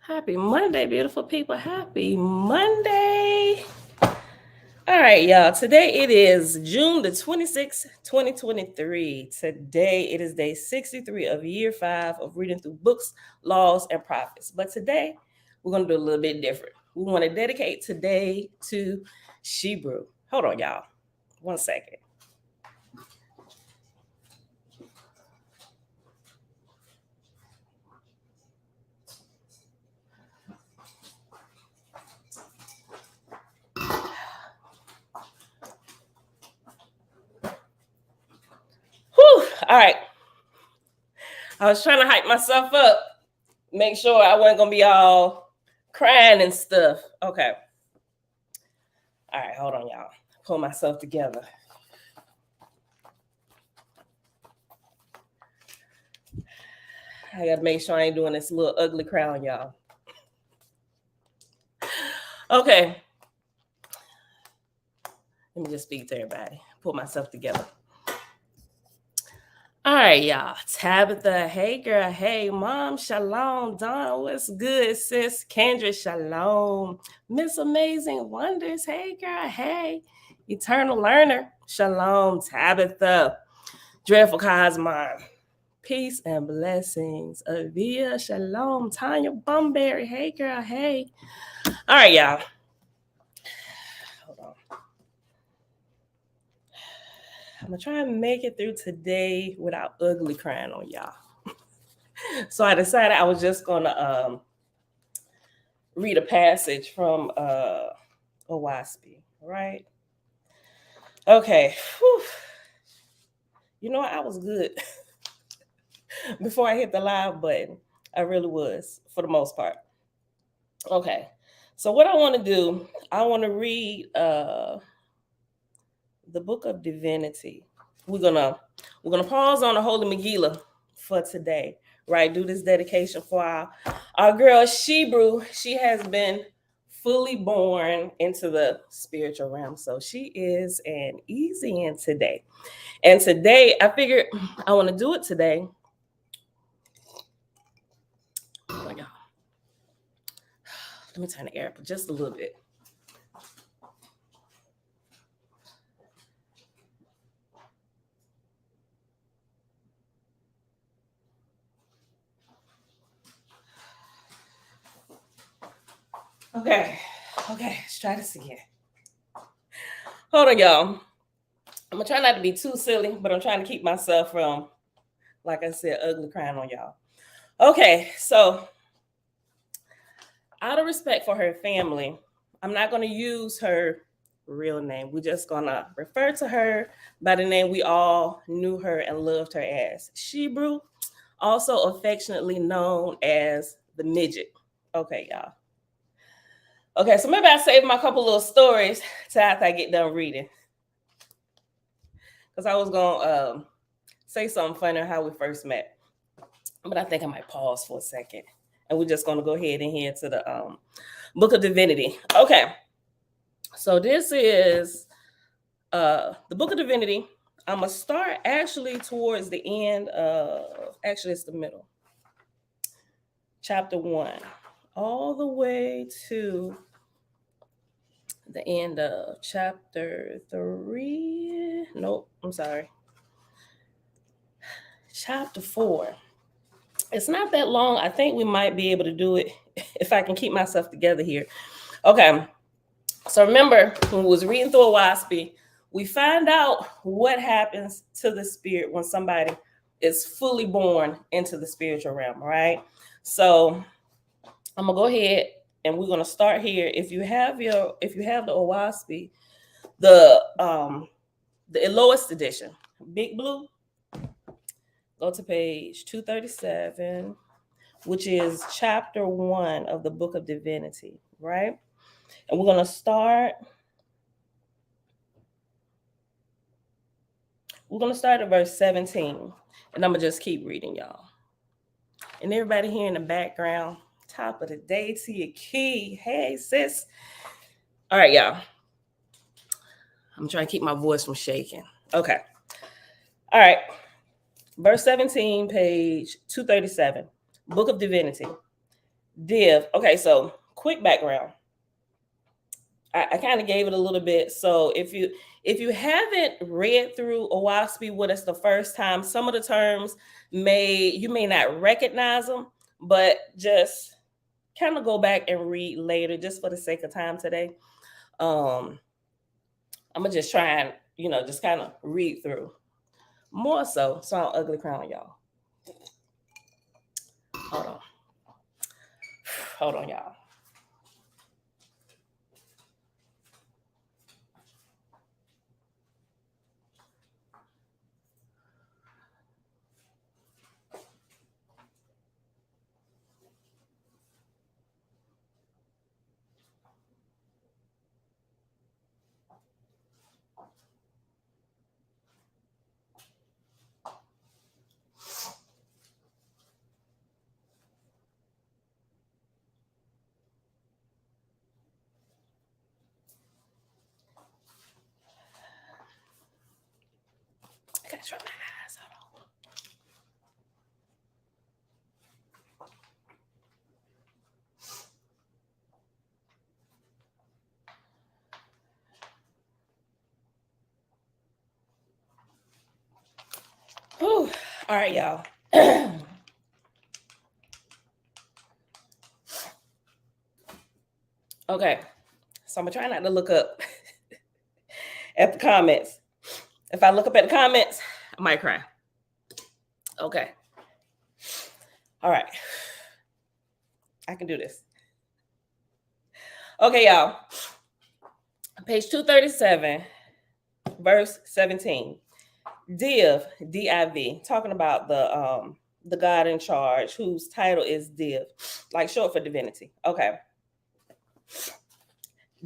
Happy Monday, beautiful people. Happy Monday. All right, y'all. Today it is June the 26th, 2023. Today it is day 63 of year 5 of reading through books, laws, and prophets. But today we're going to do a little bit different. We want to dedicate today to SheBrew. Hold on, y'all. 1 second. Whew. All right. I was trying to hype myself up, make sure I wasn't going to be all crying and stuff. Okay. All right, hold on, y'all. Pull myself together. I got to make sure I ain't doing this little ugly crown, y'all. Okay. Let me just speak to everybody. Pull myself together. All right, y'all. Tabitha, hey, girl. Hey, Mom, shalom. Dawn, what's good, sis? Kendra, shalom. Miss Amazing Wonders, hey, girl. Hey. Eternal Learner, shalom. Tabitha, Dreadful Cosmon, peace and blessings. Avia, shalom. Tanya Bumberry, hey, girl. Hey. All right, y'all. Hold on. I'm going to try and make it through today without ugly crying on y'all. So I decided I was just going to read a passage from Owaspy, right? Okay. Whew. You know, I was good before I hit the live button. I really was, for the most part. Okay. So what I want to do, I want to read the Book of Divinity. We're gonna pause on the Holy Megillah for today, right? Do this dedication for our girl SheBrew. She has been fully born into the spiritual realm, so she is an easy in today. And today, I figured I want to do it today. Oh my God. Let me turn the air up just a little bit. Okay, let's try this again. Hold on, y'all. I'm gonna try not to be too silly, but I'm trying to keep myself from, like I said, ugly crying on y'all. Okay, so out of respect for her family, I'm not gonna use her real name. We're just gonna refer to her by the name we all knew her and loved her as. SheBrew, also affectionately known as the Midget. Okay, y'all. Okay, so maybe I'll save my couple little stories till after I get done reading. Because I was going to say something funny on how we first met. But I think I might pause for a second. And we're just going to go ahead and head to the Book of Divinity. Okay. So this is the Book of Divinity. I'm going to start actually towards the end of, actually it's the middle. Chapter 1. All the way to the end of chapter 3. Nope, I'm sorry. Chapter 4. It's not that long. I think we might be able to do it if I can keep myself together here. Okay. So remember, when we was reading through Owaspy, we find out what happens to the spirit when somebody is fully born into the spiritual realm, right? So I'm gonna go ahead and we're gonna start here. If you have the Owaspy, the lowest edition, Big Blue, go to page 237, which is chapter 1 of the Book of Divinity, right? And we're gonna start. We're gonna start at verse 17, and I'm gonna just keep reading, y'all. And everybody here in the background, top of the day to your key. Hey, sis. All right, y'all. I'm trying to keep my voice from shaking. Okay. All right. Verse 17, page 237, Book of Divinity. Div. Okay, so quick background. I kind of gave it a little bit. So if you haven't read through OWASP with us the first time, some of the terms you may not recognize them, but just kind of go back and read later, just for the sake of time today. I'm gonna just try and just kind of read through more so. So ugly crown, y'all. Hold on, hold on, y'all. I gotta try my eyes. Hold on. Whew. All right, y'all. Okay, so I'm gonna try not to look up at the comments. If I look up at the comments, I might cry. Okay. All right. I can do this. Okay, y'all. Page 237, verse 17. Div, D-I-V, talking about the God in charge, whose title is Div, like short for divinity. Okay.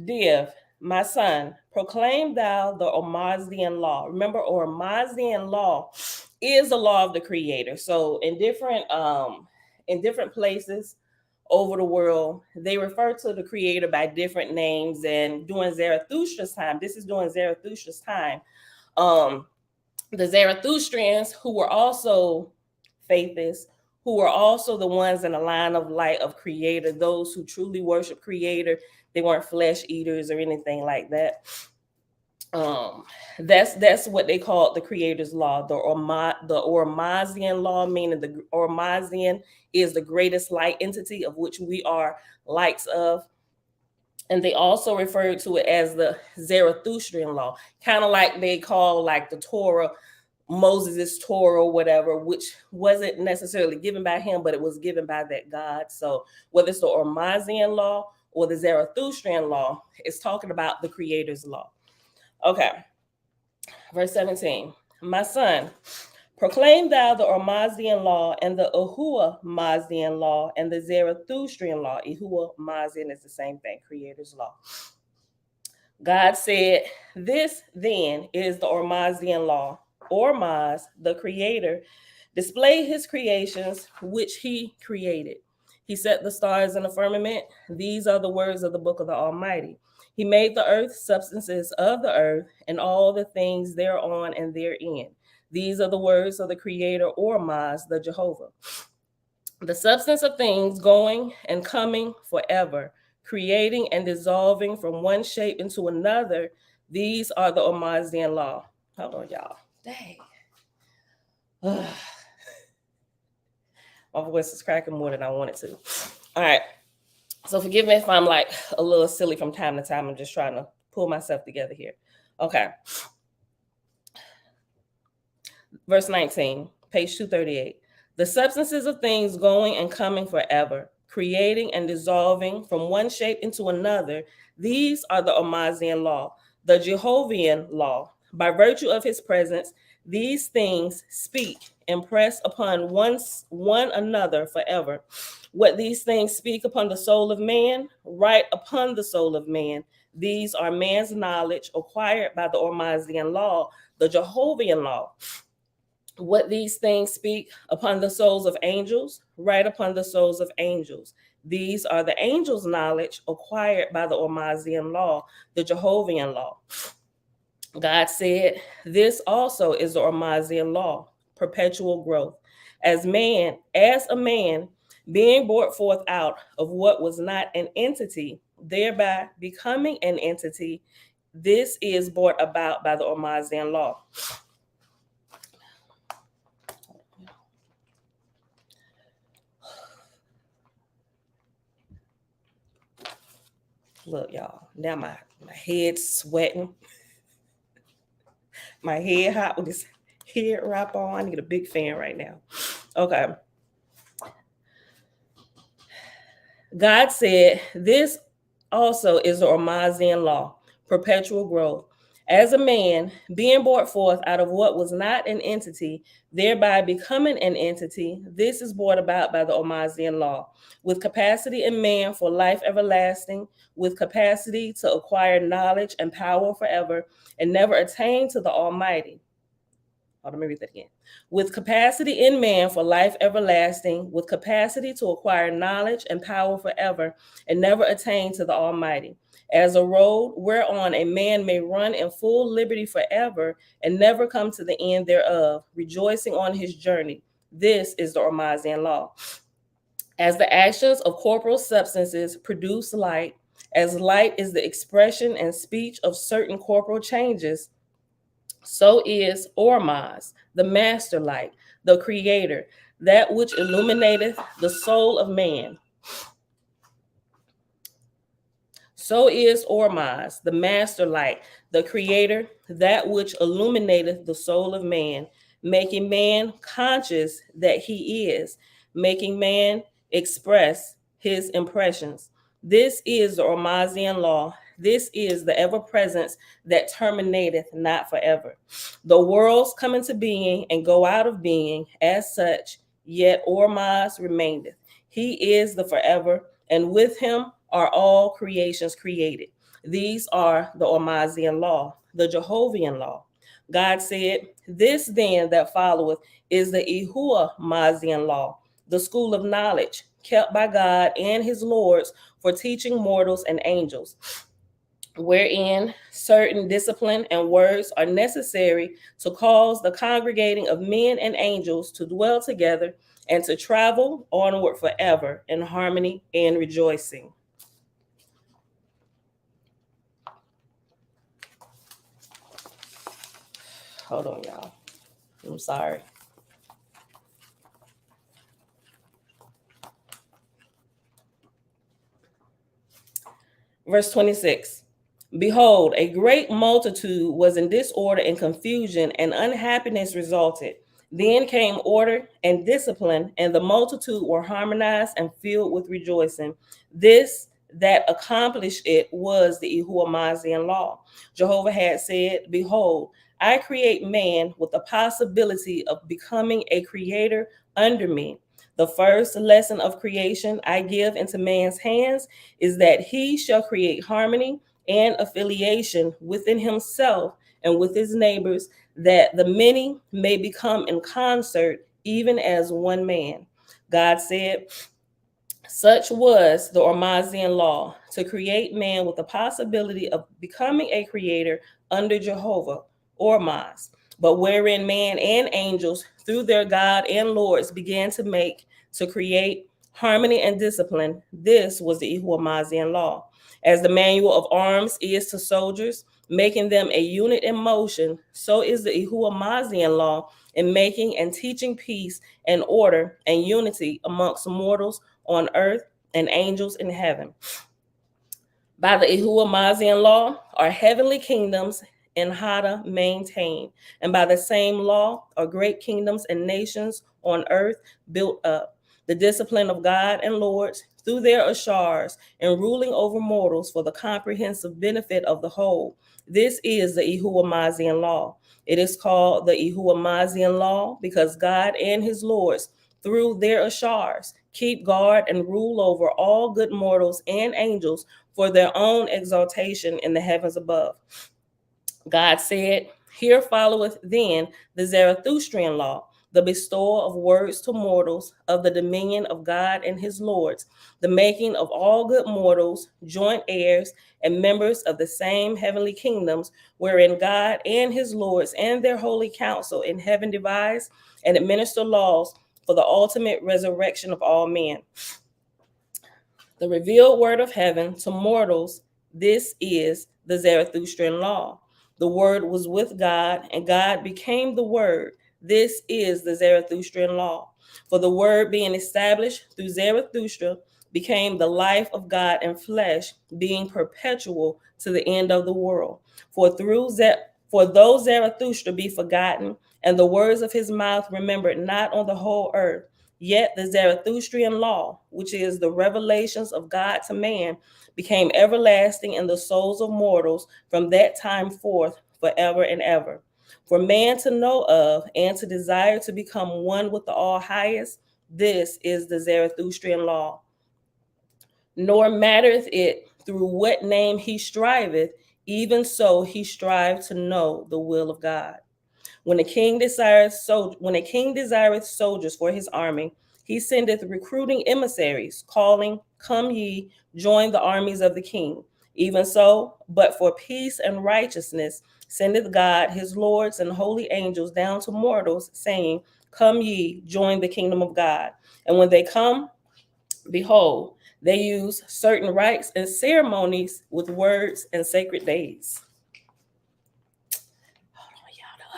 Div, my son, proclaim thou the Ormazdian law. Remember, Ormazdian law is the law of the Creator. So in different places over the world, they refer to the Creator by different names. And during Zarathustra's time, this is during Zarathustra's time, the Zarathustrians, who were also faithists, who were also the ones in the line of light of Creator, those who truly worship Creator. They weren't flesh eaters or anything like that. That's what they called the Creator's law, the Ormazian law, meaning the Ormazian is the greatest light entity of which we are lights of. And they also referred to it as the Zarathustrian law, kind of like they call like the Torah, Moses' Torah or whatever, which wasn't necessarily given by him, but it was given by that God. So whether it's the Ormazian law or the Zarathustrian law, it's talking about the Creator's law. Okay, verse 17. My son, proclaim thou the Ormazdian law and the Ahua Mazdian law and the Zarathustrian law. Ahua Mazdian is the same thing, Creator's law. God said, this then is the Ormazdian law. Ormaz, the Creator, displayed his creations which he created. He set the stars in the firmament. These are the words of the book of the Almighty. He made the earth, substances of the earth, and all the things thereon and therein. These are the words of the Creator, Ormaz, the Jehovah. The substance of things going and coming forever, creating and dissolving from one shape into another. These are the Ormazdian law. Hold on, y'all. Dang. My voice is cracking more than I wanted to. All right. So forgive me if I'm like a little silly from time to time. I'm just trying to pull myself together here. Okay. Verse 19, page 238. The substances of things going and coming forever, creating and dissolving from one shape into another. These are the Ormazian law, the Jehovian law. By virtue of his presence, these things speak, impress upon one another forever. What these things speak upon the soul of man, write upon the soul of man. These are man's knowledge acquired by the Ormazian law, the Jehovian law. What these things speak upon the souls of angels, write upon the souls of angels. These are the angels' knowledge acquired by the Ormazian law, the Jehovian law. God said, this also is the Ormazian law, perpetual growth. As a man being brought forth out of what was not an entity, thereby becoming an entity. This is brought about by the Ormazian law. Look, y'all, now my head's sweating. My head hot with this head wrap on. I need a big fan right now. Okay. God said, this also is the Ormazian law, perpetual growth. As a man, being brought forth out of what was not an entity, thereby becoming an entity, this is brought about by the Ormazian law, with capacity in man for life everlasting, with capacity to acquire knowledge and power forever, and never attain to the Almighty. Let me read that again. With capacity in man for life everlasting, with capacity to acquire knowledge and power forever, and never attain to the Almighty. As a road whereon a man may run in full liberty forever, and never come to the end thereof, rejoicing on his journey. This is the Ormazian law. As the actions of corporal substances produce light, as light is the expression and speech of certain corporal changes, so is Ormaz, the master light, the creator, that which illuminateth the soul of man. So is Ormaz, the master light, the creator, that which illuminateth the soul of man, making man conscious that he is, making man express his impressions. This is the Ormazian law. This is the ever-presence that terminateth not forever. The worlds come into being and go out of being as such, yet Ormaz remaineth. He is the forever, and with him are all creations created. These are the Ormazian law, the Jehovian law. God said, this then that followeth is the Yahuwah-Mazian law, the school of knowledge, kept by God and his lords for teaching mortals and angels, wherein certain discipline and words are necessary to cause the congregating of men and angels to dwell together and to travel onward forever in harmony and rejoicing. Hold on, y'all. I'm sorry. Verse 26. Behold, a great multitude was in disorder and confusion, and unhappiness resulted. Then came order and discipline, and the multitude were harmonized and filled with rejoicing. This that accomplished it was the Yahuwah-Mazian law. Jehovah had said, behold, I create man with the possibility of becoming a creator under me. The first lesson of creation I give into man's hands is that he shall create harmony and affiliation within himself and with his neighbors, that the many may become in concert, even as one man. God said, such was the Ormazian law, to create man with the possibility of becoming a creator under Jehovah, Ormaz, but wherein man and angels, through their God and lords, began to create harmony and discipline. This was the Yahuwah-Mazian law. As the manual of arms is to soldiers, making them a unit in motion, so is the Yahuwah-Mazian law in making and teaching peace and order and unity amongst mortals on earth and angels in heaven. By the Yahuwah-Mazian law are heavenly kingdoms in Hada maintained, and by the same law are great kingdoms and nations on earth built up. The discipline of God and lords through their ashars and ruling over mortals for the comprehensive benefit of the whole. This is the Yahuwah-Mazian law. It is called the Yahuwah-Mazian law because God and his lords through their ashars keep guard and rule over all good mortals and angels for their own exaltation in the heavens above. God said, here followeth then the Zarathustrian law, the bestowal of words to mortals, of the dominion of God and his lords, the making of all good mortals joint heirs and members of the same heavenly kingdoms, wherein God and his lords and their holy council in heaven devise and administer laws for the ultimate resurrection of all men. The revealed word of heaven to mortals, this is the Zarathustrian law. The word was with God, and God became the word. This is the Zarathustrian law. For the word being established through Zarathustra became the life of God in flesh, being perpetual to the end of the world. For though Zarathustra be forgotten, and the words of his mouth remembered not on the whole earth, yet the Zarathustrian law, which is the revelations of God to man, became everlasting in the souls of mortals from that time forth forever and ever. For man to know of and to desire to become one with the All-Highest, this is the Zarathustrian law. Nor mattereth it through what name he striveth, even so he strived to know the will of God. When a king desireth soldiers for his army, he sendeth recruiting emissaries, calling, "Come ye, join the armies of the king." Even so, but for peace and righteousness, sendeth God his lords and holy angels down to mortals, saying, "Come ye, join the kingdom of God." And when they come, behold, they use certain rites and ceremonies with words and sacred days.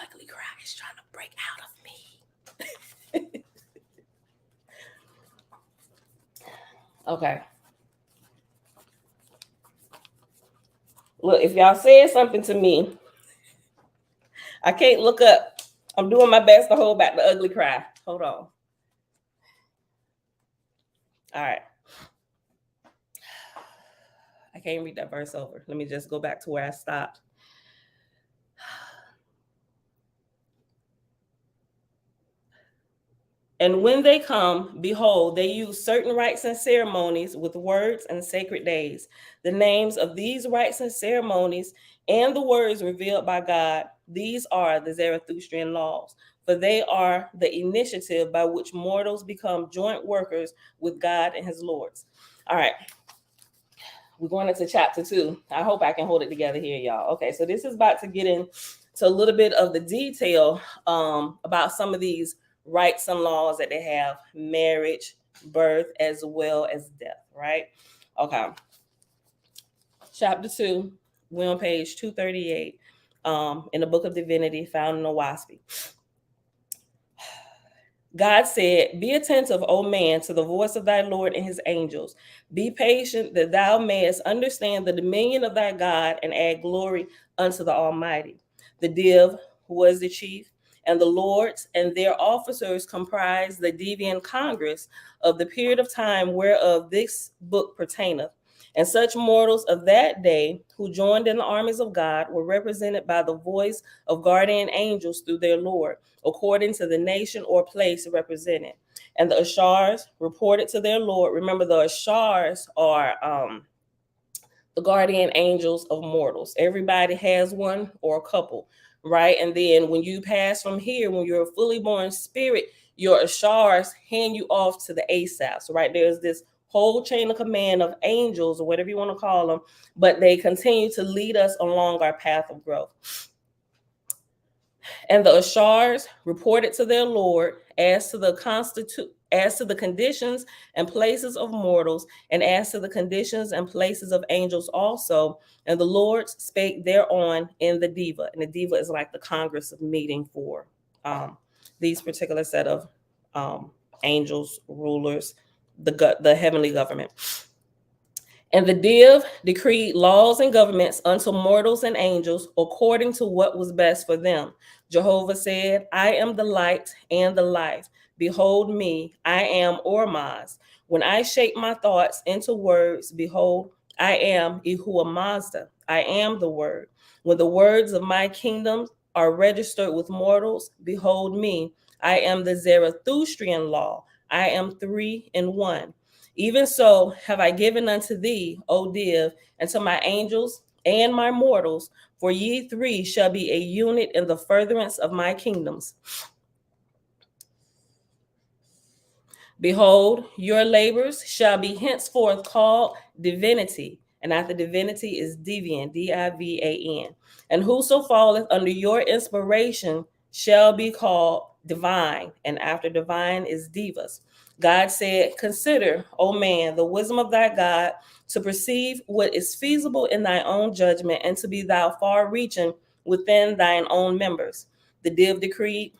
Ugly cry is trying to break out of me. Okay. Look, if y'all said something to me, I can't look up. I'm doing my best to hold back the ugly cry. Hold on. All right. I can't read that verse over. Let me just go back to where I stopped. And when they come, behold, they use certain rites and ceremonies with words and sacred days. The names of these rites and ceremonies and the words revealed by God, these are the Zarathustrian laws, for they are the initiative by which mortals become joint workers with God and his lords. All right. We're going into chapter 2. I hope I can hold it together here, y'all. Okay, so this is about to get into a little bit of the detail about some of these rights and laws that they have: marriage, birth, as well as death, right? Okay. Chapter 2, we're on page 238 in the Book of Divinity found in the WASPI. God said, "Be attentive, O man, to the voice of thy Lord and his angels. Be patient, that thou mayest understand the dominion of thy God and add glory unto the Almighty." The Div was the chief, and the lords and their officers comprised the Deviant Congress of the period of time whereof this book pertaineth. And such mortals of that day who joined in the armies of God were represented by the voice of guardian angels through their Lord, according to the nation or place represented. And the Ashars reported to their Lord. Remember, the Ashars are the guardian angels of mortals. Everybody has one or a couple, right? And then when you pass from here, when you're a fully born spirit, your Ashars hand you off to the Asaphs, right? There's this whole chain of command of angels, or whatever you want to call them, but they continue to lead us along our path of growth. And the Ashars reported to their Lord as to the conditions and places of mortals, and as to the conditions and places of angels also. And the Lord spake thereon in the Diva. And the Diva is like the Congress of meeting for these particular set of angels, rulers, the heavenly government. And the Div decreed laws and governments unto mortals and angels according to what was best for them. Jehovah said, "I am the light and the life. Behold me, I am Ormaz. When I shape my thoughts into words, behold, I am Yahuwah Mazda. I am the word. When the words of my kingdom are registered with mortals, behold me, I am the Zarathustrian law. I am 3 in 1. Even so have I given unto thee, O Div, and to my angels and my mortals, for ye 3 shall be a unit in the furtherance of my kingdoms. Behold, your labors shall be henceforth called divinity, and after divinity is Divian, Divan. And whoso falleth under your inspiration shall be called divine, and after divine is divas. God said, consider, O man, the wisdom of thy God, to perceive what is feasible in thy own judgment, and to be thou far reaching within thine own members. The Div decreed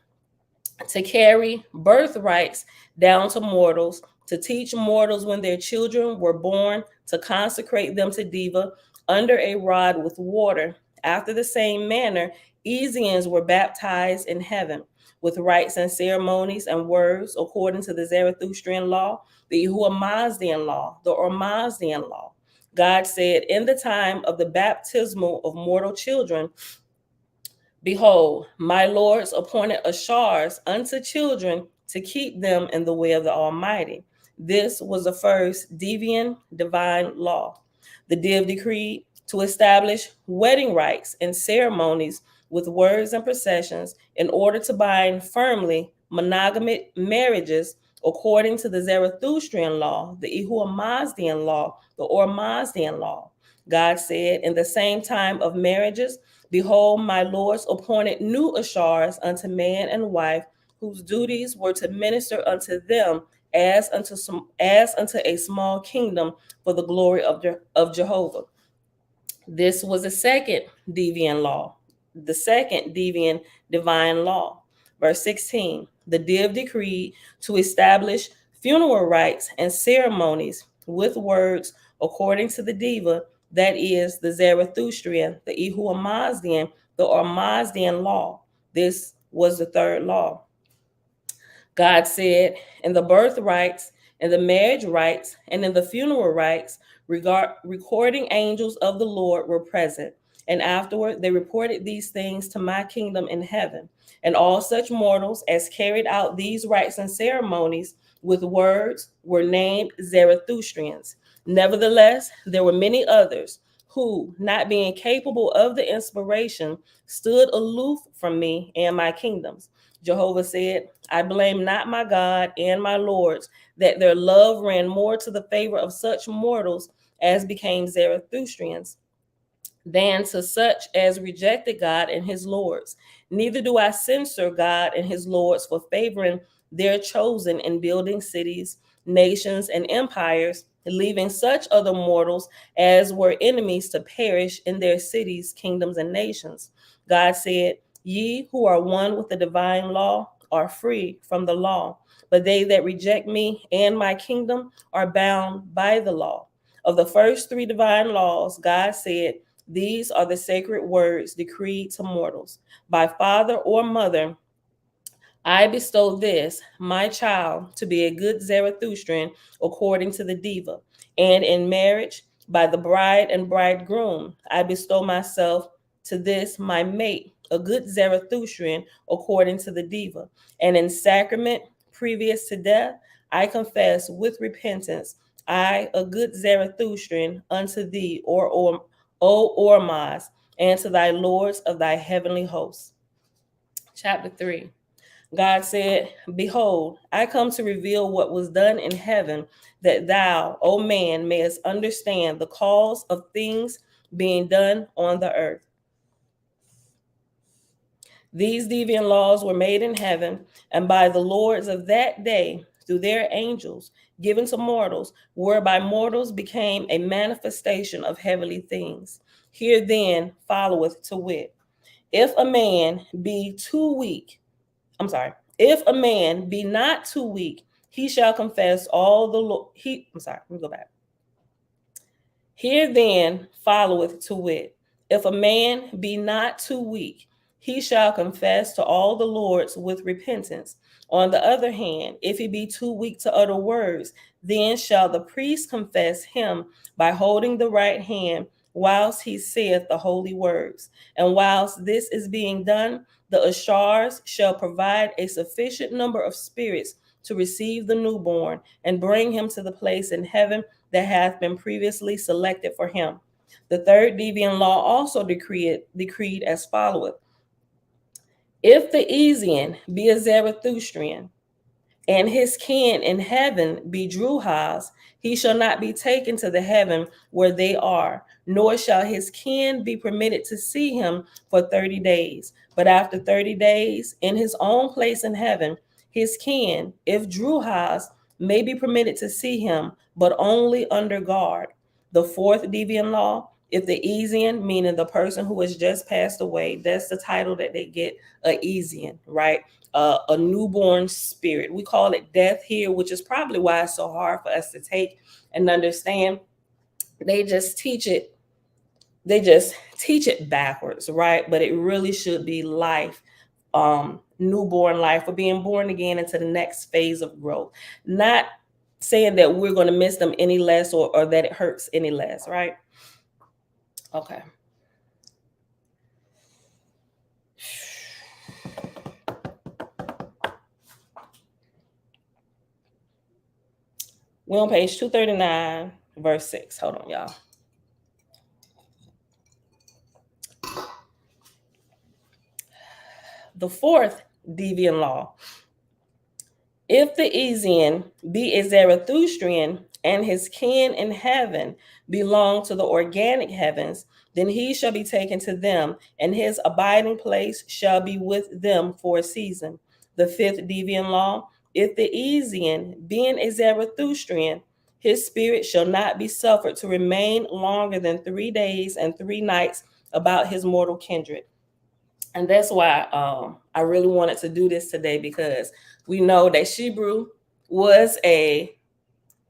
to carry birthrights down to mortals, to teach mortals when their children were born, to consecrate them to Diva under a rod with water. After the same manner, Esians were baptized in heaven with rites and ceremonies and words according to the Zarathustrian law, the Mazdian law, the Ormazdian law. God said, in the time of the baptismal of mortal children, behold, my lords appointed ashars unto children to keep them in the way of the Almighty. This was the first deviant divine law. The Div decreed to establish wedding rites and ceremonies with words and processions in order to bind firmly monogamic marriages according to the Zarathustrian law, the Mazdian law, the Ormazdian law. God said, in the same time of marriages, behold, my lords appointed new ashars unto man and wife, whose duties were to minister unto them as unto a small kingdom for the glory of Jehovah. This was the second deviant law, the second deviant divine law. Verse 16, the Div decreed to establish funeral rites and ceremonies with words according to the Diva, that is, the Zarathustrian, the Mazdian, the Ormazdian law. This was the third law. God said, in the birth rites, in the marriage rites, and in the funeral rites, recording angels of the Lord were present. And afterward they reported these things to my kingdom in heaven. And all such mortals as carried out these rites and ceremonies with words were named Zarathustrians. Nevertheless, there were many others who, not being capable of the inspiration, stood aloof from me and my kingdoms. Jehovah said, I blame not my God and my lords that their love ran more to the favor of such mortals as became Zarathustrians than to such as rejected God and his lords. Neither do I censure God and his lords for favoring their chosen in building cities, nations, and empires, leaving such other mortals as were enemies to perish in their cities, kingdoms, and nations. God said, ye who are one with the divine law are free from the law, but they that reject me and my kingdom are bound by the law. Of the first three divine laws, God said, these are the sacred words decreed to mortals. By father or mother, I bestow this, my child, to be a good Zarathustrian according to the Diva. And in marriage, by the bride and bridegroom, I bestow myself to this, my mate, a good Zarathustrian according to the Diva. And in sacrament, previous to death, I confess with repentance, I, a good Zarathustrian, unto thee, O Ormaz, and to thy lords of thy heavenly hosts. Chapter 3. God said, behold, I come to reveal what was done in heaven, that thou, O man, mayest understand the cause of things being done on the earth. These deviant laws were made in heaven, and by the lords of that day, through their angels, given to mortals, whereby mortals became a manifestation of heavenly things. Here then followeth to wit, if a man be too weak, if a man be not too weak, he shall confess all the let me go back. Here then followeth to wit, if a man be not too weak, he shall confess to all the lords with repentance. On the other hand, if he be too weak to utter words, then shall the priest confess him by holding the right hand whilst he saith the holy words. And whilst this is being done, the ashars shall provide a sufficient number of spirits to receive the newborn and bring him to the place in heaven that hath been previously selected for him. The third deviant law also decreed as followeth. If the Esian be a Zarathustrian, and his kin in heaven be Druhas, he shall not be taken to the heaven where they are, nor shall his kin be permitted to see him for 30 days. But after 30 days, in his own place in heaven, his kin, if Druhas, may be permitted to see him, but only under guard. The fourth deviant law, if the Esian, meaning the person who has just passed away, that's the title that they get, a Esian, right? A newborn spirit. We call it death here, which is probably why it's so hard for us to take and understand. They just teach it backwards, right? But it really should be life, newborn life, or being born again into the next phase of growth. Not saying that we're going to miss them any less, or that it hurts any less, right? Okay. We're on page 239, verse 6. Hold on, y'all. The fourth deviant law. If the Esian be a Zarathustrian and his kin in heaven belong to the organic heavens, then he shall be taken to them, and his abiding place shall be with them for a season. The fifth deviant law. If the Esian, being a Zarathustrian, his spirit shall not be suffered to remain longer than 3 days and 3 nights about his mortal kindred. And that's why I really wanted to do this today, because we know that SheBrew was in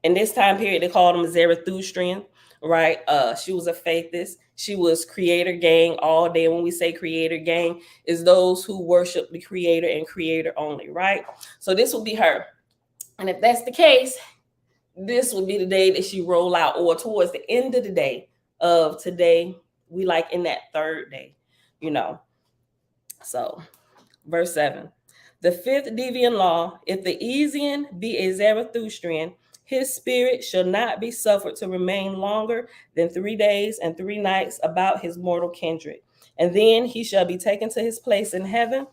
this time period, they called him Zarathustrian, right? She was a faithist. She was creator gang all day. When we say creator gang, is those who worship the creator and creator only, right? So this will be her. And if that's the case, this would be the day that she roll out, or towards the end of the day of today. We like in that third day, you know. So, verse 7. The fifth deviant law, if the Esian be a Zarathustrian, his spirit shall not be suffered to remain longer than 3 days and 3 nights about his mortal kindred. And then he shall be taken to his place in heaven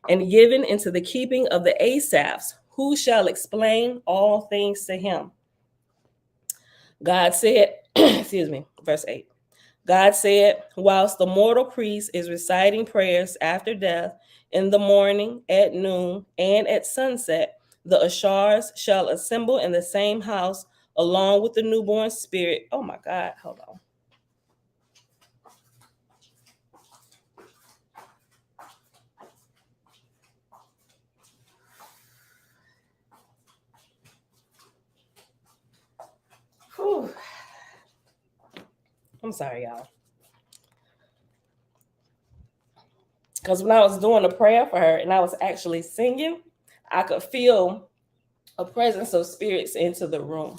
and given into the keeping of the Asaphs, who shall explain all things to him. God said, excuse me, verse 8. God said, whilst the mortal priest is reciting prayers after death, in the morning, at noon, and at sunset, the Ashars shall assemble in the same house along with the newborn spirit. Oh my God, hold on. Whew. I'm sorry, y'all. Because when I was doing a prayer for her and I was actually singing, I could feel a presence of spirits into the room.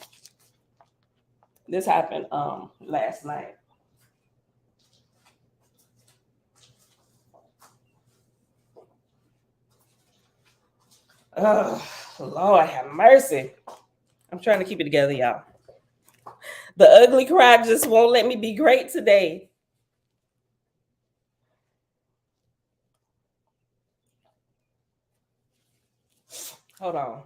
This happened last night. Oh, Lord have mercy. I'm trying to keep it together, y'all. The ugly cry just won't let me be great today. Hold on.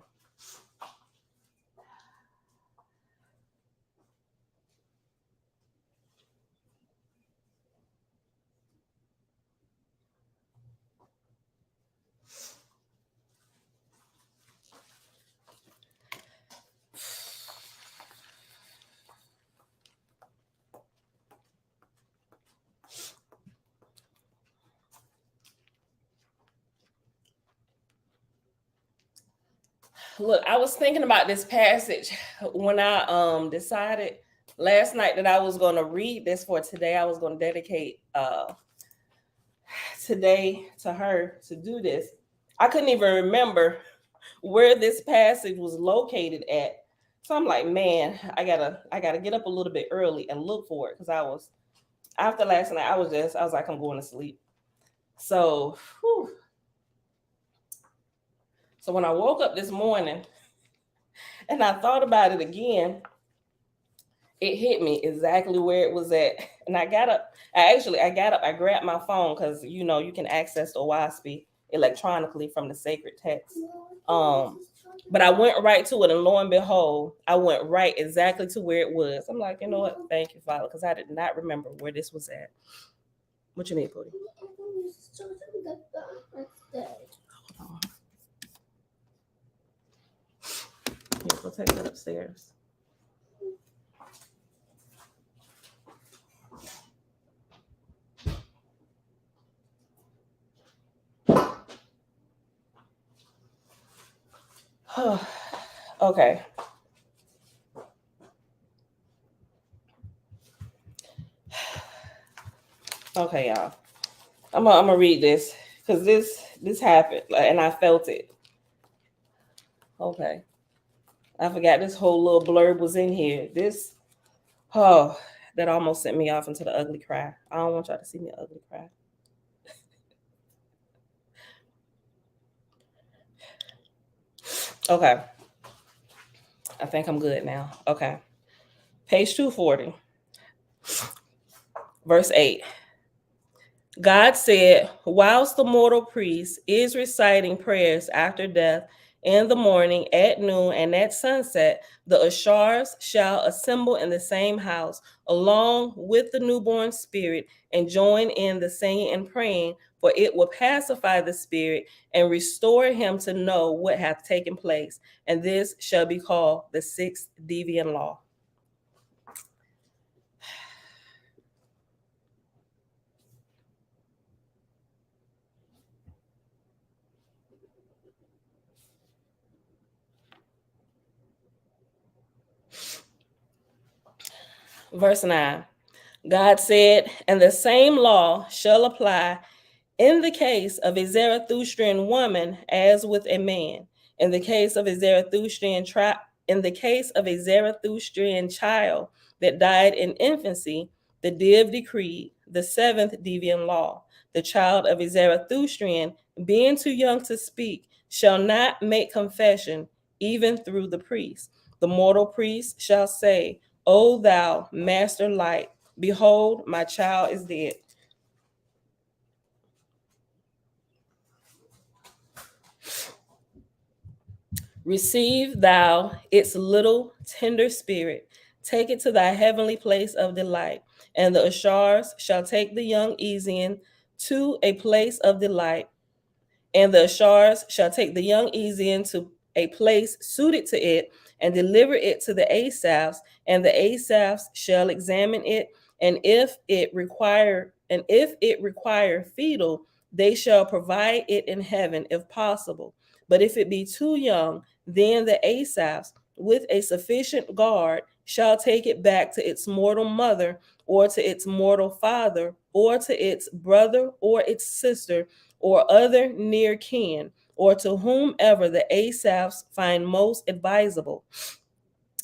Look, I was thinking about this passage when I decided last night that I was going to read this for today. I was going to dedicate today to her to do this. I couldn't even remember where this passage was located at. So I'm like, man, I gotta get up a little bit early and look for it, because I was, after last night, I was like, I'm going to sleep. So, whew. So when I woke up this morning and I thought about it again, it hit me exactly where it was at. And I got up, I grabbed my phone, because you can access the WASP electronically from the sacred text. But I went right to it, and lo and behold, I went right exactly to where it was. I'm like, you know what? Thank you, Father, because I did not remember where this was at. What you need, Pootie? Hold on. Here, go take that upstairs. Okay. Okay, y'all. I'm gonna read this because this happened and I felt it. Okay. I forgot this whole little blurb was in here. This, oh, that almost sent me off into the ugly cry. I don't want y'all to see me ugly cry. Okay. I think I'm good now. Okay. Page 240, verse 8. God said, whilst the mortal priest is reciting prayers after death in the morning, at noon, and at sunset, the Ashars shall assemble in the same house, along with the newborn spirit, and join in the singing and praying, for it will pacify the spirit and restore him to know what hath taken place. And this shall be called the sixth deviant law. Verse 9. God said, and the same law shall apply in the case of a Zarathustrian woman as with a man. In the case of a Zarathustrian child that died in infancy, the div decreed the seventh deviant law. The child of a Zarathustrian, being too young to speak, shall not make confession even through the priest. The mortal priest shall say, O thou master light, behold, my child is dead. Receive thou its little tender spirit, take it to thy heavenly place of delight. And the Ashars shall take the young Ezian to a place of delight, and the Ashars shall take the young Ezian to a place suited to it, and deliver it to the Asaphs, and the Asaphs shall examine it, and if it require fetal, they shall provide it in heaven if possible. But if it be too young, then the Asaphs, with a sufficient guard, shall take it back to its mortal mother, or to its mortal father, or to its brother or its sister, or other near kin, or to whomever the Asaphs find most advisable.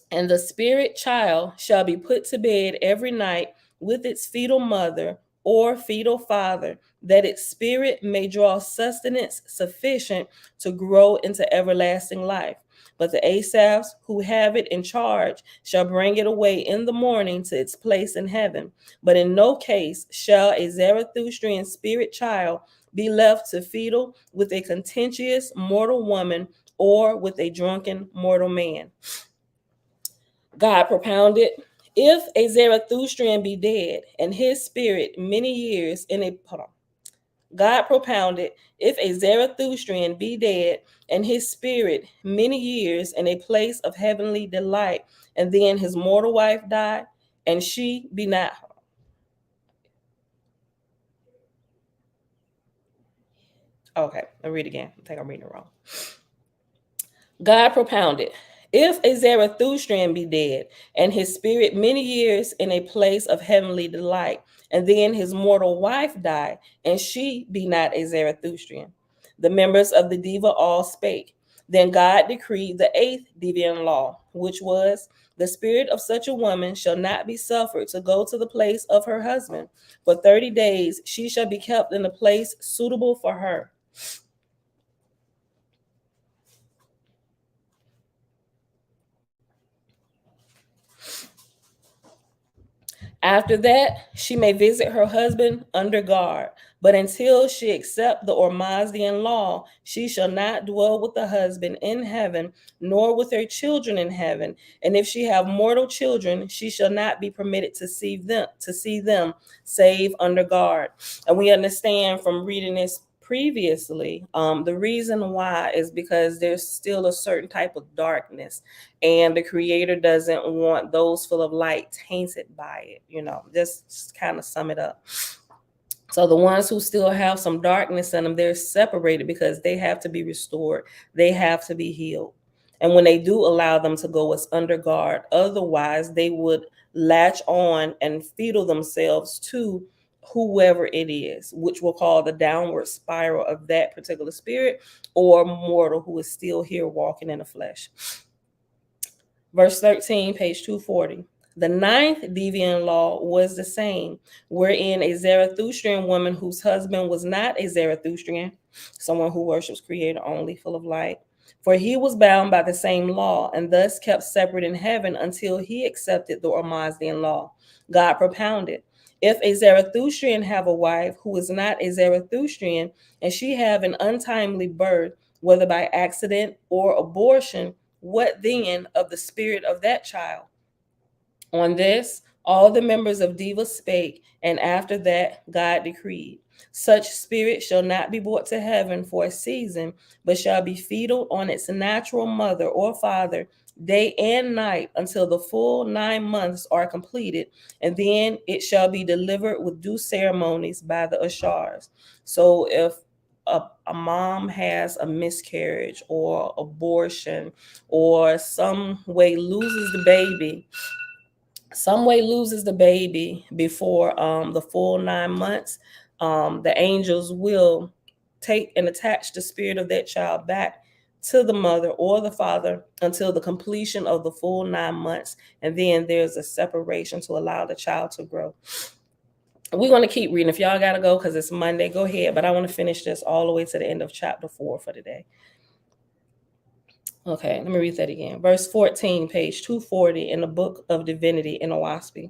And the spirit child shall be put to bed every night with its fetal mother or fetal father, that its spirit may draw sustenance sufficient to grow into everlasting life. But the Asaphs who have it in charge shall bring it away in the morning to its place in heaven. But in no case shall a Zarathustrian spirit child be left to fetal with a contentious mortal woman or with a drunken mortal man. God propounded, if a Zarathustrian be dead and his spirit many years in a God propounded, if a Zarathustrian be dead and his spirit many years in a place of heavenly delight, and then his mortal wife die, and she be not. Okay, I'll read again. I think I'm reading it wrong. God propounded, if a Zarathustrian be dead, and his spirit many years in a place of heavenly delight, and then his mortal wife die, and she be not a Zarathustrian. The members of the Diva all spake. Then God decreed the eighth deviant law, which was, the spirit of such a woman shall not be suffered to go to the place of her husband. For 30 days she shall be kept in a place suitable for her. After that, she may visit her husband under guard, But until she accept the Ormazdian law, she shall not dwell with the husband in heaven, nor with her children in heaven. And if she have mortal children, she shall not be permitted to see them, save under guard. And we understand from reading this previously, the reason why is because there's still a certain type of darkness, and the Creator doesn't want those full of light tainted by it. Just kind of sum it up. So the ones who still have some darkness in them, they're separated because they have to be restored. They have to be healed. And when they do allow them to go, it's under guard. Otherwise, they would latch on and fetal themselves to whoever it is, which we'll call the downward spiral of that particular spirit or mortal who is still here walking in the flesh. Verse 13, page 240. The ninth deviant law was the same, wherein a Zarathustrian woman whose husband was not a Zarathustrian, someone who worships Creator only, full of light, for he was bound by the same law and thus kept separate in heaven until he accepted the Ormazdian law. God propounded, if a Zarathustrian have a wife who is not a Zarathustrian, and she have an untimely birth, whether by accident or abortion, what then of the spirit of that child? On this, all the members of Diva spake, and after that, God decreed, such spirit shall not be brought to heaven for a season, but shall be fetal on its natural mother or father day and night until the full 9 months are completed, and then it shall be delivered with due ceremonies by the Ashars. So if a mom has a miscarriage or abortion or some way loses the baby, before the full 9 months, the angels will take and attach the spirit of that child back to the mother or the father until the completion of the full 9 months. And then there's a separation to allow the child to grow. We're going to keep reading. If y'all got to go because it's Monday, go ahead. But I want to finish this all the way to the end of chapter 4 for today. Okay, let me read that again. Verse 14, page 240 in the Book of Divinity in Owaspy.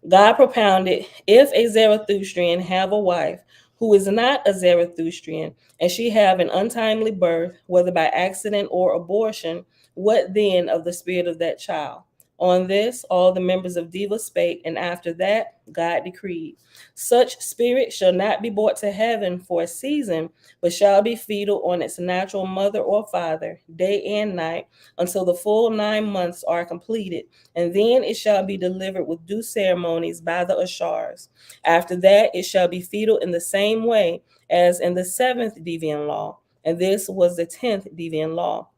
God propounded, if a Zarathustrian have a wife who is not a Zarathustrian, and she have an untimely birth, whether by accident or abortion, what then of the spirit of that child? On this, all the members of Diva spake, and after that, God decreed, such spirit shall not be brought to heaven for a season, but shall be fetal on its natural mother or father, day and night, until the full 9 months are completed, and then it shall be delivered with due ceremonies by the Ashars. After that, it shall be fetal in the same way as in the 7th deviant law, and this was the 10th deviant law.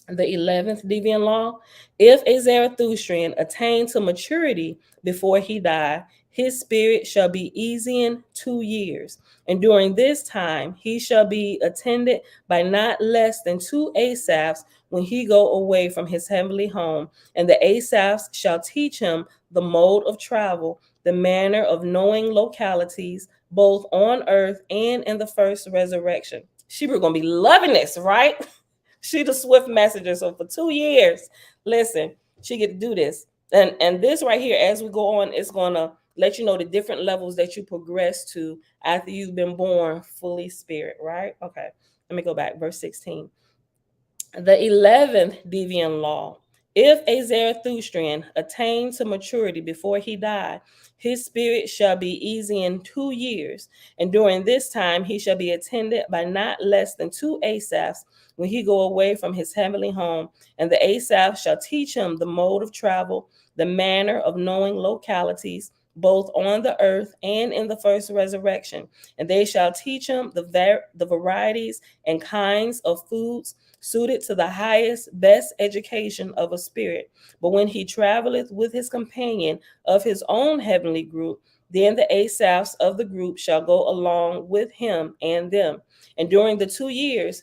The 11th deviant law, if a Zarathustrian attain to maturity before he die, his spirit shall be Ezian 2 years. And during this time, he shall be attended by not less than 2 Asaphs when he go away from his heavenly home. And the Asaphs shall teach him the mode of travel, the manner of knowing localities, both on earth and in the first resurrection. SheBrew gonna be loving this, right? She the SwiftMessenger. So for 2 years, listen, she get to do this. And this right here, as we go on, it's gonna let you know the different levels that you progress to after you've been born fully spirit, right? Okay, let me go back. Verse 16. The 11th deviant law. If a Zarathustrian attain to maturity before he die, his spirit shall be Ezian 2 years, and during this time he shall be attended by not less than 2 Asaphs when he go away from his heavenly home, and the Asaphs shall teach him the mode of travel, the manner of knowing localities, both on the earth and in the first resurrection. And they shall teach him the varieties and kinds of foods suited to the highest, best education of a spirit. But when he traveleth with his companion of his own heavenly group, then the Asaphs of the group shall go along with him and them. And during the 2 years,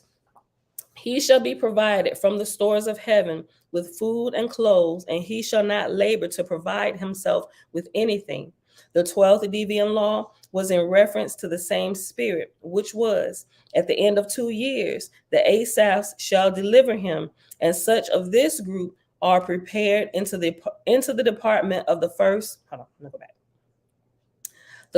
he shall be provided from the stores of heaven with food and clothes, and he shall not labor to provide himself with anything. The 12th deviant law was in reference to the same spirit, which was, at the end of 2 years, the Asaphs shall deliver him, and such of this group are prepared into the department of the first. Hold on, let me go back.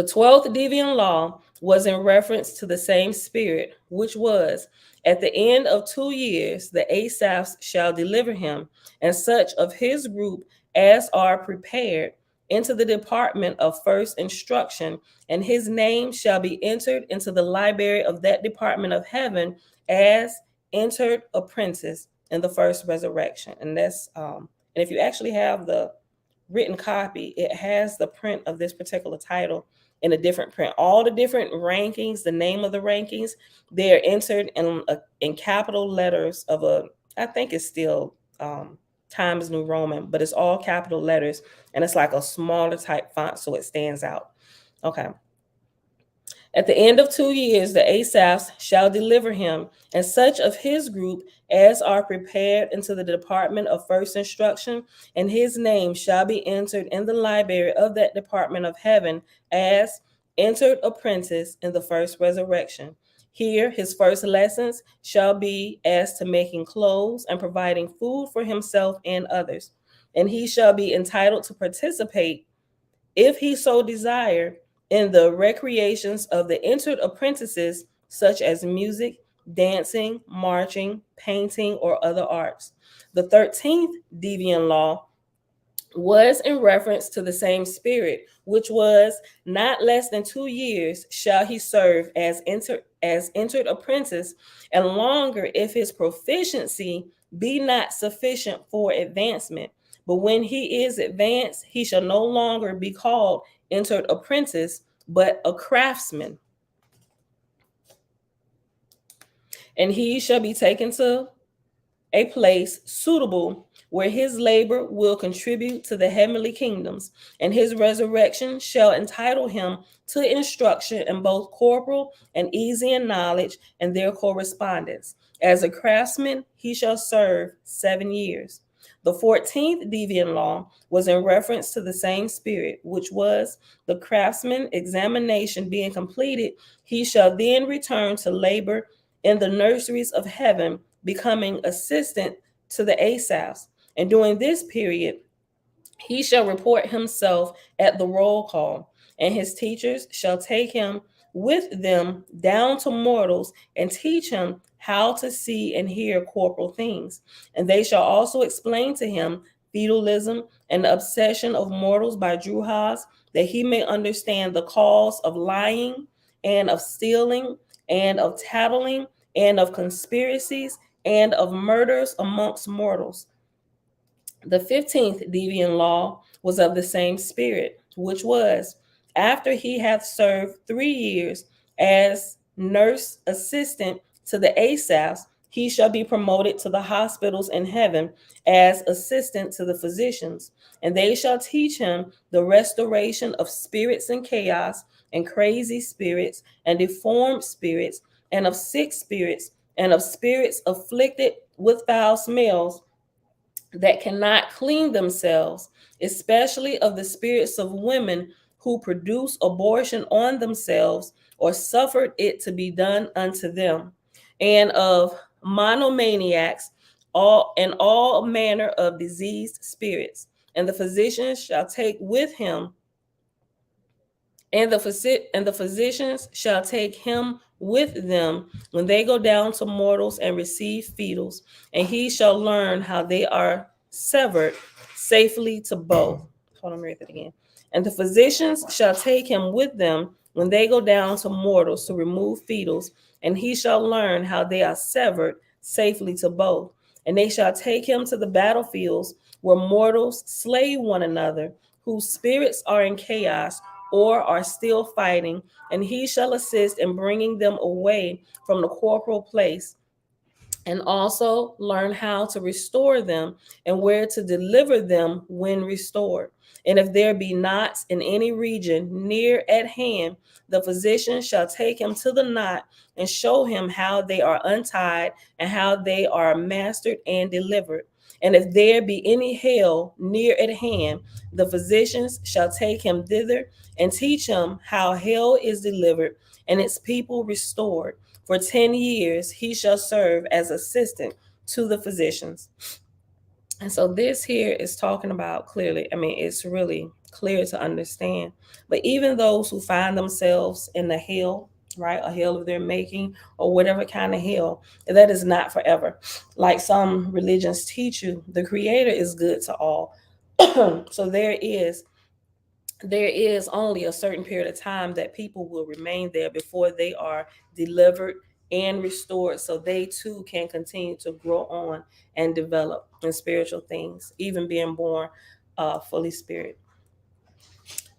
The 12th deviant law was in reference to the same spirit, which was, at the end of 2 years, the Asaphs shall deliver him, and such of his group as are prepared into the department of first instruction, and his name shall be entered into the library of that department of heaven as entered apprentice in the first resurrection. And and if you actually have the written copy, it has the print of this particular title in a different print. All the different rankings, the name of the rankings, they're entered in capital letters of I think it's still Times New Roman, but it's all capital letters, and it's like a smaller type font, so it stands out. Okay. At the end of 2 years, the Asaphs shall deliver him, and such of his group as are prepared into the department of first instruction, and his name shall be entered in the library of that department of heaven as entered apprentice in the first resurrection. Here, his first lessons shall be as to making clothes and providing food for himself and others. And he shall be entitled to participate, if he so desire, in the recreations of the entered apprentices, such as music, dancing, marching, painting, or other arts. The 13th deviant law was in reference to the same spirit, which was, not less than 2 years shall he serve as entered apprentice, and longer if his proficiency be not sufficient for advancement. But when he is advanced, he shall no longer be called entered apprentice, but a craftsman. And he shall be taken to a place suitable where his labor will contribute to the heavenly kingdoms, and his resurrection shall entitle him to instruction in both corporal and easy in knowledge and their correspondence. As a craftsman, he shall serve 7 years. The 14th deviant law was in reference to the same spirit, which was, the craftsman examination being completed, he shall then return to labor in the nurseries of heaven, becoming assistant to the Asaphs. And during this period, he shall report himself at the roll call, and his teachers shall take him with them down to mortals and teach him how to see and hear corporal things. And they shall also explain to him feudalism and the obsession of mortals by Druhas, that he may understand the cause of lying and of stealing and of tattling and of conspiracies and of murders amongst mortals. The 15th deviant law was of the same spirit, which was, after he hath served 3 years as nurse assistant to the Asaphs, he shall be promoted to the hospitals in heaven as assistant to the physicians, and they shall teach him the restoration of spirits in chaos, and crazy spirits, and deformed spirits, and of sick spirits, and of spirits afflicted with foul smells that cannot clean themselves, especially of the spirits of women who produce abortion on themselves or suffered it to be done unto them, and of monomaniacs, all manner of diseased spirits. And the physicians shall take with him, and the physicians shall take him with them when they go down to mortals and receive fetals, and he shall learn how they are severed safely to both. Hold on, read that again. And the physicians shall take him with them when they go down to mortals to remove fetals, and he shall learn how they are severed safely to both. And they shall take him to the battlefields where mortals slay one another, whose spirits are in chaos or are still fighting, and he shall assist in bringing them away from the corporal place, and also learn how to restore them and where to deliver them when restored. And if there be knots in any region near at hand, the physician shall take him to the knot and show him how they are untied and how they are mastered and delivered. And if there be any hell near at hand, the physicians shall take him thither and teach him how hell is delivered and its people restored. For 10 years he shall serve as assistant to the physicians. And so this here is talking about clearly, I mean, it's really clear to understand. But even those who find themselves in the hell, right, a hell of their making, or whatever kind of hell, that is not forever. Like some religions teach you, the Creator is good to all. So there is only a certain period of time that people will remain there before they are delivered and restored, so they too can continue to grow on and develop in spiritual things, even being born fully spirit.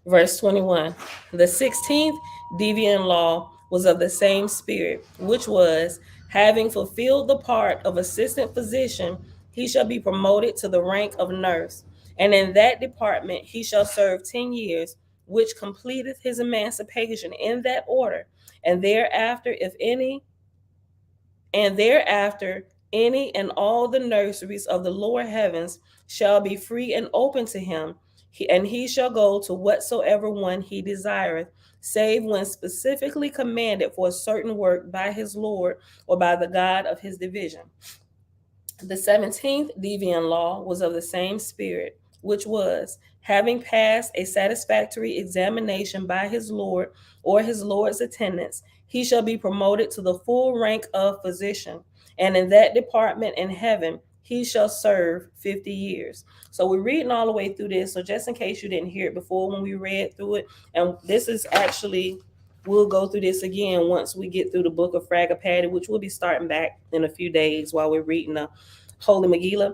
Verse 21, the 16th deviant law was of the same spirit, which was, having fulfilled the part of assistant physician, he shall be promoted to the rank of nurse. And in that department he shall serve 10 years, which completeth his emancipation in that order. And thereafter, if any, and thereafter any and all the nurseries of the lower heavens shall be free and open to him, and he shall go to whatsoever one he desireth, save when specifically commanded for a certain work by his Lord or by the God of his division. The 17th deviant law was of the same spirit, which was, having passed a satisfactory examination by his Lord or his Lord's attendants, he shall be promoted to the full rank of physician. And in that department in heaven, he shall serve 50 years. So we're reading all the way through this. So just in case you didn't hear it before when we read through it, and this is actually, we'll go through this again once we get through the book of Fragapati, which we'll be starting back in a few days while we're reading the Holy Megillah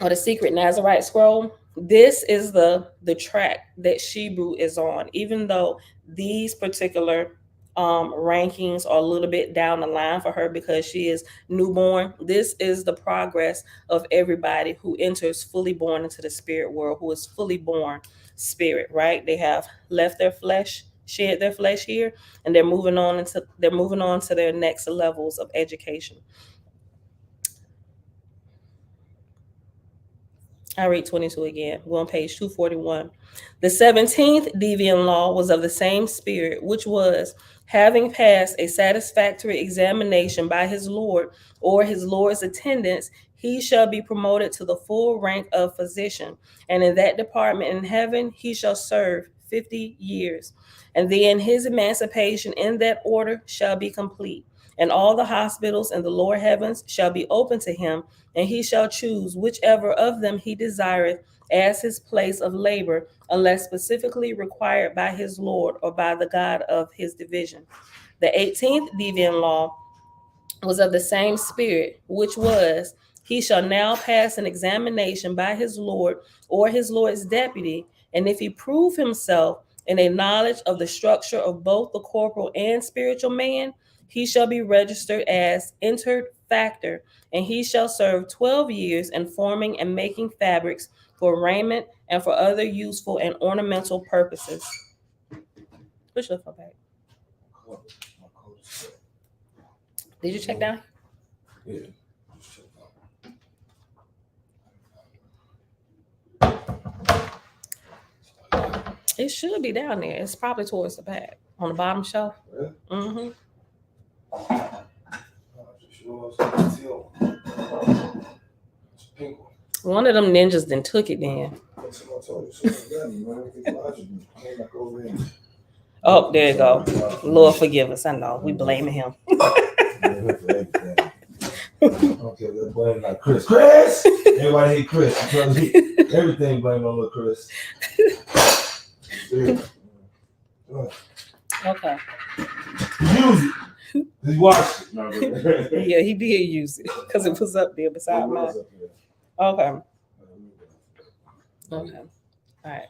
or the Secret Nazarite Scroll. This is the track that SheBrew is on, even though these particular rankings are a little bit down the line for her because she is newborn. This is the progress of everybody who enters fully born into the spirit world, who is fully born spirit, right? They have left their flesh, shed their flesh here, and they're moving on to their next levels of education. I read 22 again. We're on page 241. The 17th deviant law was of the same spirit, which was, having passed a satisfactory examination by his Lord or his Lord's attendants, he shall be promoted to the full rank of physician. And in that department in heaven, he shall serve 50 years. And then his emancipation in that order shall be complete. And all the hospitals in the lower heavens shall be open to him, and he shall choose whichever of them he desireth as his place of labor, unless specifically required by his Lord or by the God of his division. The 18th deviant law was of the same spirit, which was, he shall now pass an examination by his Lord or his Lord's deputy, and if he prove himself in a knowledge of the structure of both the corporal and spiritual man, he shall be registered as entered factor, and he shall serve 12 years in forming and making fabrics for raiment and for other useful and ornamental purposes. Push your phone back. Did you check down? Yeah. It should be down there. It's probably towards the back on the bottom shelf. Really? Mm-hmm. One of them ninjas then took it then. Oh, there you go. Lord forgive us. I know. We blaming him. Okay, let's blame like Chris. Chris! Everybody hate Chris because everything blame on little Chris. Okay. Use it. He watched it. No, Yeah, he did use it because it was up there beside mine. Okay. Okay. All right.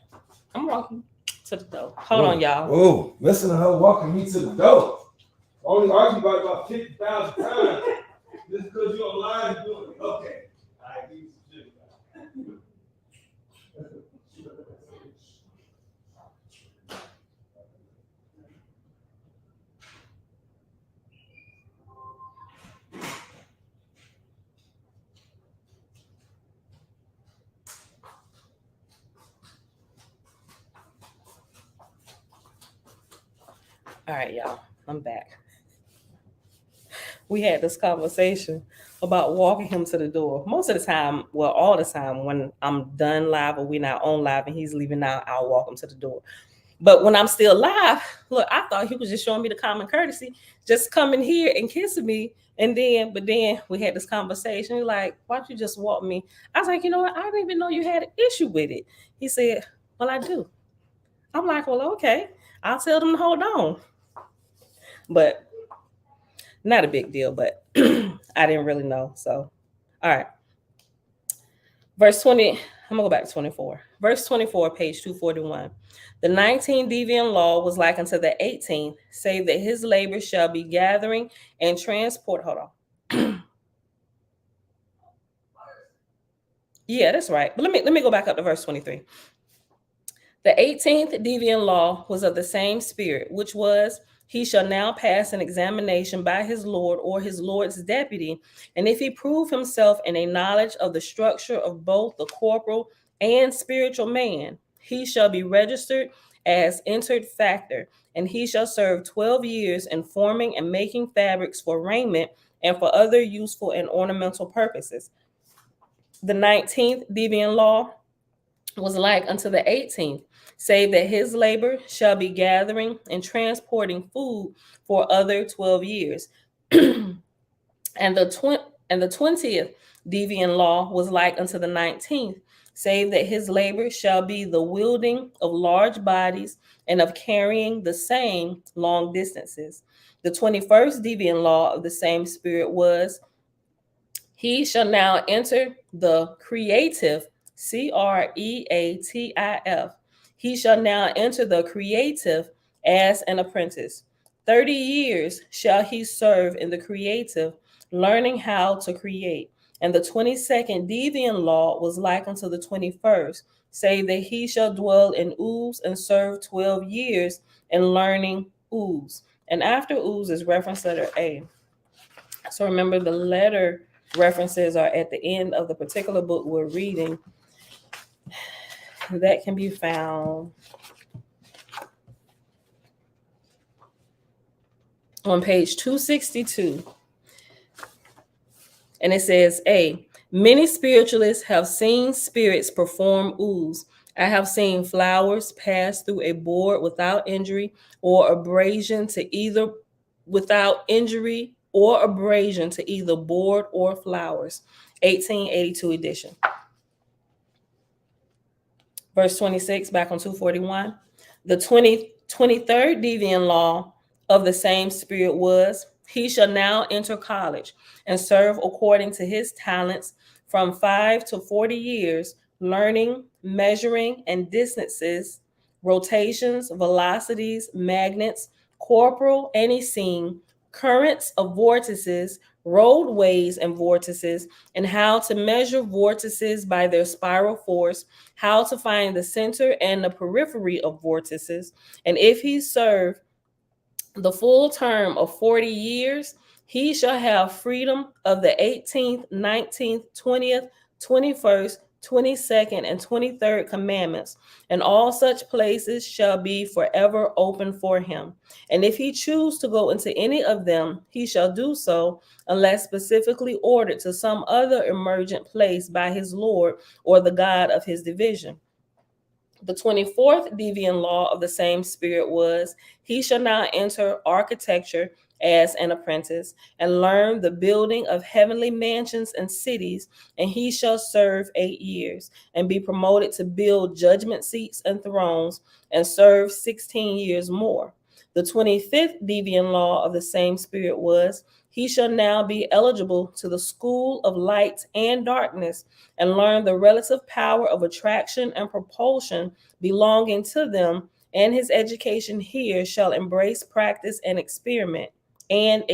I'm walking to the door. Hold on, y'all. Oh, listen to her walking me to the door. Only argued about 50,000 times. Just because you're alive and doing it. Okay. All right, give me some shit. All right, y'all. I'm back. we had this conversation about walking him to the door. Most of the time, well, all the time, when I'm done live or we're not on live and he's leaving out, I'll walk him to the door. But when I'm still live, look, I thought he was just showing me the common courtesy, just coming here and kissing me. But then we had this conversation. He's like, why don't you just walk me? I was like, you know what? I didn't even know you had an issue with it. He said, well, I do. I'm like, well, okay. I'll tell them to hold on. But not a big deal, but I didn't really know. So, all right. Verse 20, I'm going to go back to 24. Verse 24, page 241. The 19th deviant law was like unto the 18th, save that his labor shall be gathering and transport. Hold on. Yeah, that's right. But let me go back up to verse 23. The 18th deviant law was of the same spirit, which was, he shall now pass an examination by his Lord or his Lord's deputy, and if he prove himself in a knowledge of the structure of both the corporal and spiritual man, he shall be registered as entered factor, and he shall serve 12 years in forming and making fabrics for raiment and for other useful and ornamental purposes. The 19th deviant law was like unto the 18th, save that his labor shall be gathering and transporting food for other 12 years. and the 20th deviant law was like unto the 19th, save that his labor shall be the wielding of large bodies and of carrying the same long distances. The 21st deviant law of the same spirit was, he shall now enter the creative, creatif. He shall now enter the creative as an apprentice. 30 years shall he serve in the creative, learning how to create. And the 22nd deviant law was like unto the 21st, save that he shall dwell in Uz and serve 12 years in learning Uz. And after Uz is reference letter A. So remember, the letter references are at the end of the particular book we're reading. That can be found on page 262. And it says, A, many spiritualists have seen spirits perform Uz. I have seen flowers pass through a board without injury or abrasion to either board or flowers. 1882 edition. Verse 26, back on 241. The 23rd deviant law of the same spirit was, he shall now enter college and serve according to his talents from 5 to 40 years, learning, measuring, and distances, rotations, velocities, magnets, corporal and essene, currents of vortices, roadways and vortices, and how to measure vortices by their spiral force, how to find the center and the periphery of vortices. And if he serve the full term of 40 years, he shall have freedom of the 18th, 19th, 20th, 21st, 22nd, and 23rd commandments, and all such places shall be forever open for him. And if he choose to go into any of them, he shall do so, unless specifically ordered to some other emergent place by his Lord or the God of his division. The 24th deviant law of the same spirit was, he shall now enter architecture as an apprentice and learn the building of heavenly mansions and cities, and he shall serve 8 years and be promoted to build judgment seats and thrones and serve 16 years more. The 25th deviant law of the same spirit was, he shall now be eligible to the school of light and darkness and learn the relative power of attraction and propulsion belonging to them, and his education here shall embrace practice and experiment. And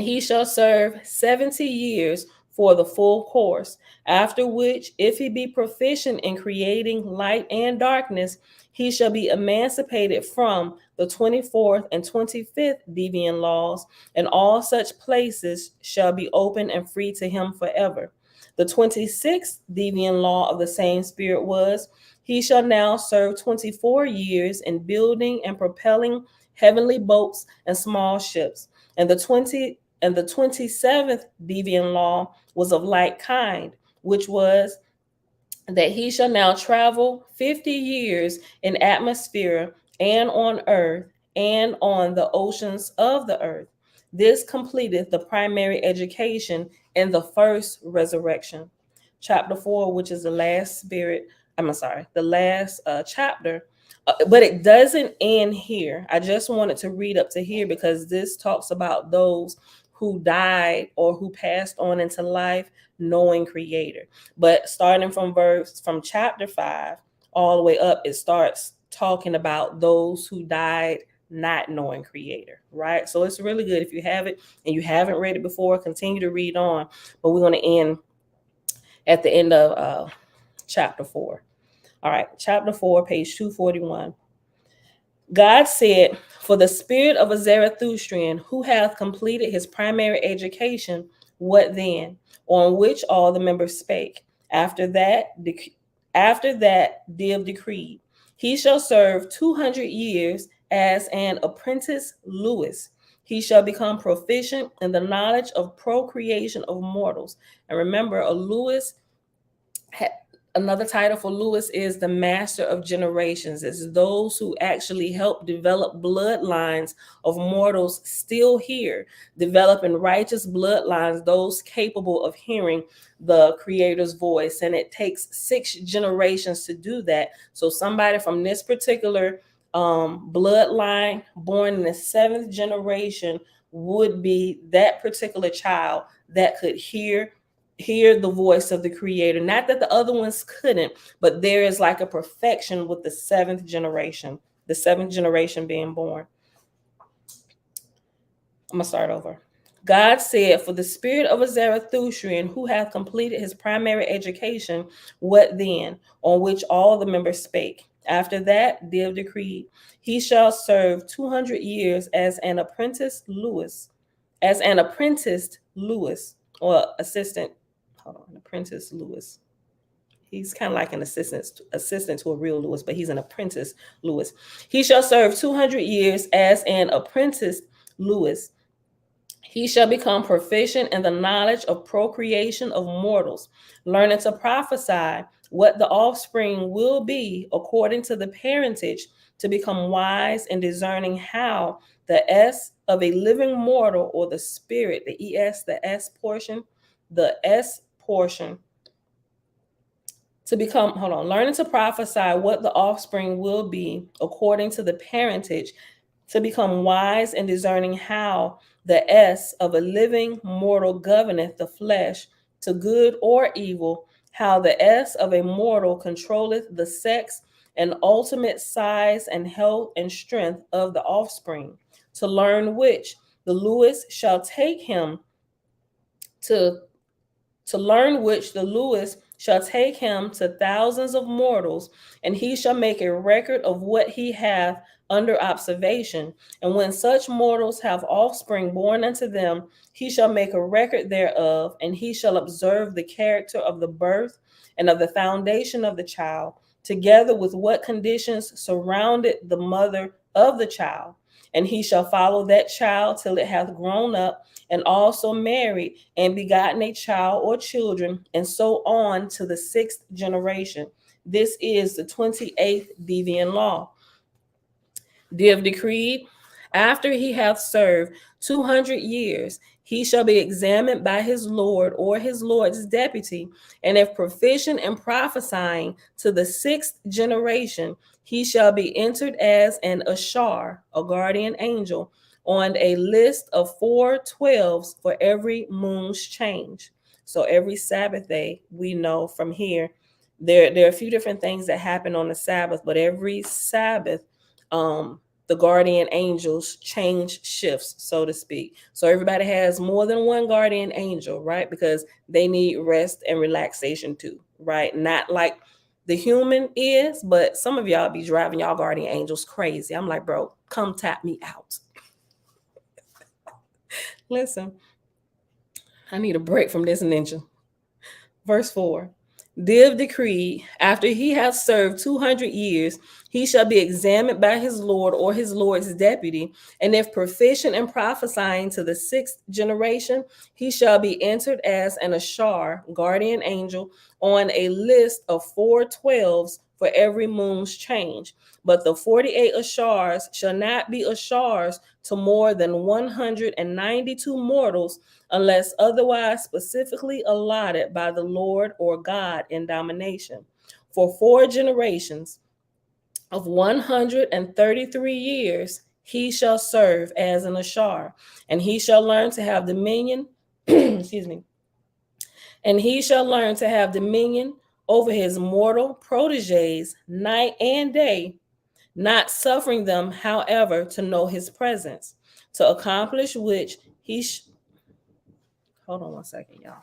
he shall serve 70 years for the full course, after which, if he be proficient in creating light and darkness, he shall be emancipated from the 24th and 25th deviant laws, and all such places shall be open and free to him forever. The 26th deviant law of the same spirit was, he shall now serve 24 years in building and propelling heavenly boats and small ships, And the 27th deviant law was of like kind, which was that he shall now travel 50 years in atmosphere and on earth and on the oceans of the earth. This completed the primary education in the first resurrection. Chapter 4, which is the last spirit, the last chapter. But it doesn't end here. I just wanted to read up to here because this talks about those who died or who passed on into life knowing Creator. But starting from chapter 5 all the way up, it starts talking about those who died not knowing Creator, right? So it's really good. If you have it and you haven't read it before, continue to read on. But we're going to end at the end of chapter 4. All right, chapter 4, page 241. God said, "For the spirit of a Zarathustrian who hath completed his primary education, what then?" On which all the members spake. After that, Div decreed, "He shall serve 200 years as an apprentice Lewis. He shall become proficient in the knowledge of procreation of mortals." And remember, a Lewis another title for Lewis is the master of generations. It's those who actually help develop bloodlines of mortals still here, developing righteous bloodlines, those capable of hearing the Creator's voice. And it takes 6 generations to do that. So somebody from this particular bloodline born in the 7th generation would be that particular child that could hear the voice of the Creator. Not that the other ones couldn't, but there is like a perfection with the 7th generation being born. I'm gonna start over. God said, "For the spirit of a Zarathustrian who hath completed his primary education, what then?" On which all the members spake. After that, Div decreed, "He shall serve 200 years as an apprenticed Lewis, or assistant. Hold on, apprentice Lewis. He's kind of like an assistant to a real Lewis, but he's an apprentice Lewis. He shall serve 200 years as an apprentice Lewis. He shall become proficient in the knowledge of procreation of mortals, learning to prophesy what the offspring will be according to the parentage, to become wise and discerning how the S of a living mortal, or the spirit, the ES, the S portion, to become, learning to prophesy what the offspring will be according to the parentage, to become wise and discerning how the S of a living mortal governeth the flesh, to good or evil, how the S of a mortal controlleth the sex and ultimate size and health and strength of the offspring, to learn which the Lewis shall take him to thousands of mortals, and he shall make a record of what he hath under observation. And when such mortals have offspring born unto them, he shall make a record thereof, and he shall observe the character of the birth and of the foundation of the child, together with what conditions surrounded the mother of the child. And he shall follow that child till it hath grown up, and also married and begotten a child or children, and so on to the 6th generation. This is the 28th deviant law. Div decreed, "After he hath served 200 years, he shall be examined by his Lord or his Lord's deputy, and if proficient in prophesying to the 6th generation, he shall be entered as an Ashar, a guardian angel, on a list of 4 12s for every moon's change." So every Sabbath day, we know from here, there are a few different things that happen on the Sabbath, but every Sabbath, the guardian angels change shifts, so to speak. So everybody has more than one guardian angel, right? Because they need rest and relaxation too, right? Not like the human is, but some of y'all be driving y'all guardian angels crazy. I'm like, bro, come tap me out. Listen, I need a break from this ninja. Verse 4. Div decreed, after he hath served 200 years, he shall be examined by his Lord or his Lord's deputy, and if proficient in prophesying to the 6th generation, he shall be entered as an Ashar, guardian angel, on a list of 412s for every moon's change. But the 48 Ashars shall not be Ashars to more than 192 mortals, unless otherwise specifically allotted by the Lord or God in domination. For 4 generations of 133 years, he shall serve as an Ashar, and he shall learn to have dominion, excuse me, and he shall learn to have dominion over his mortal proteges night and day, not suffering them, however, to know his presence, to accomplish which he hold on one second, y'all.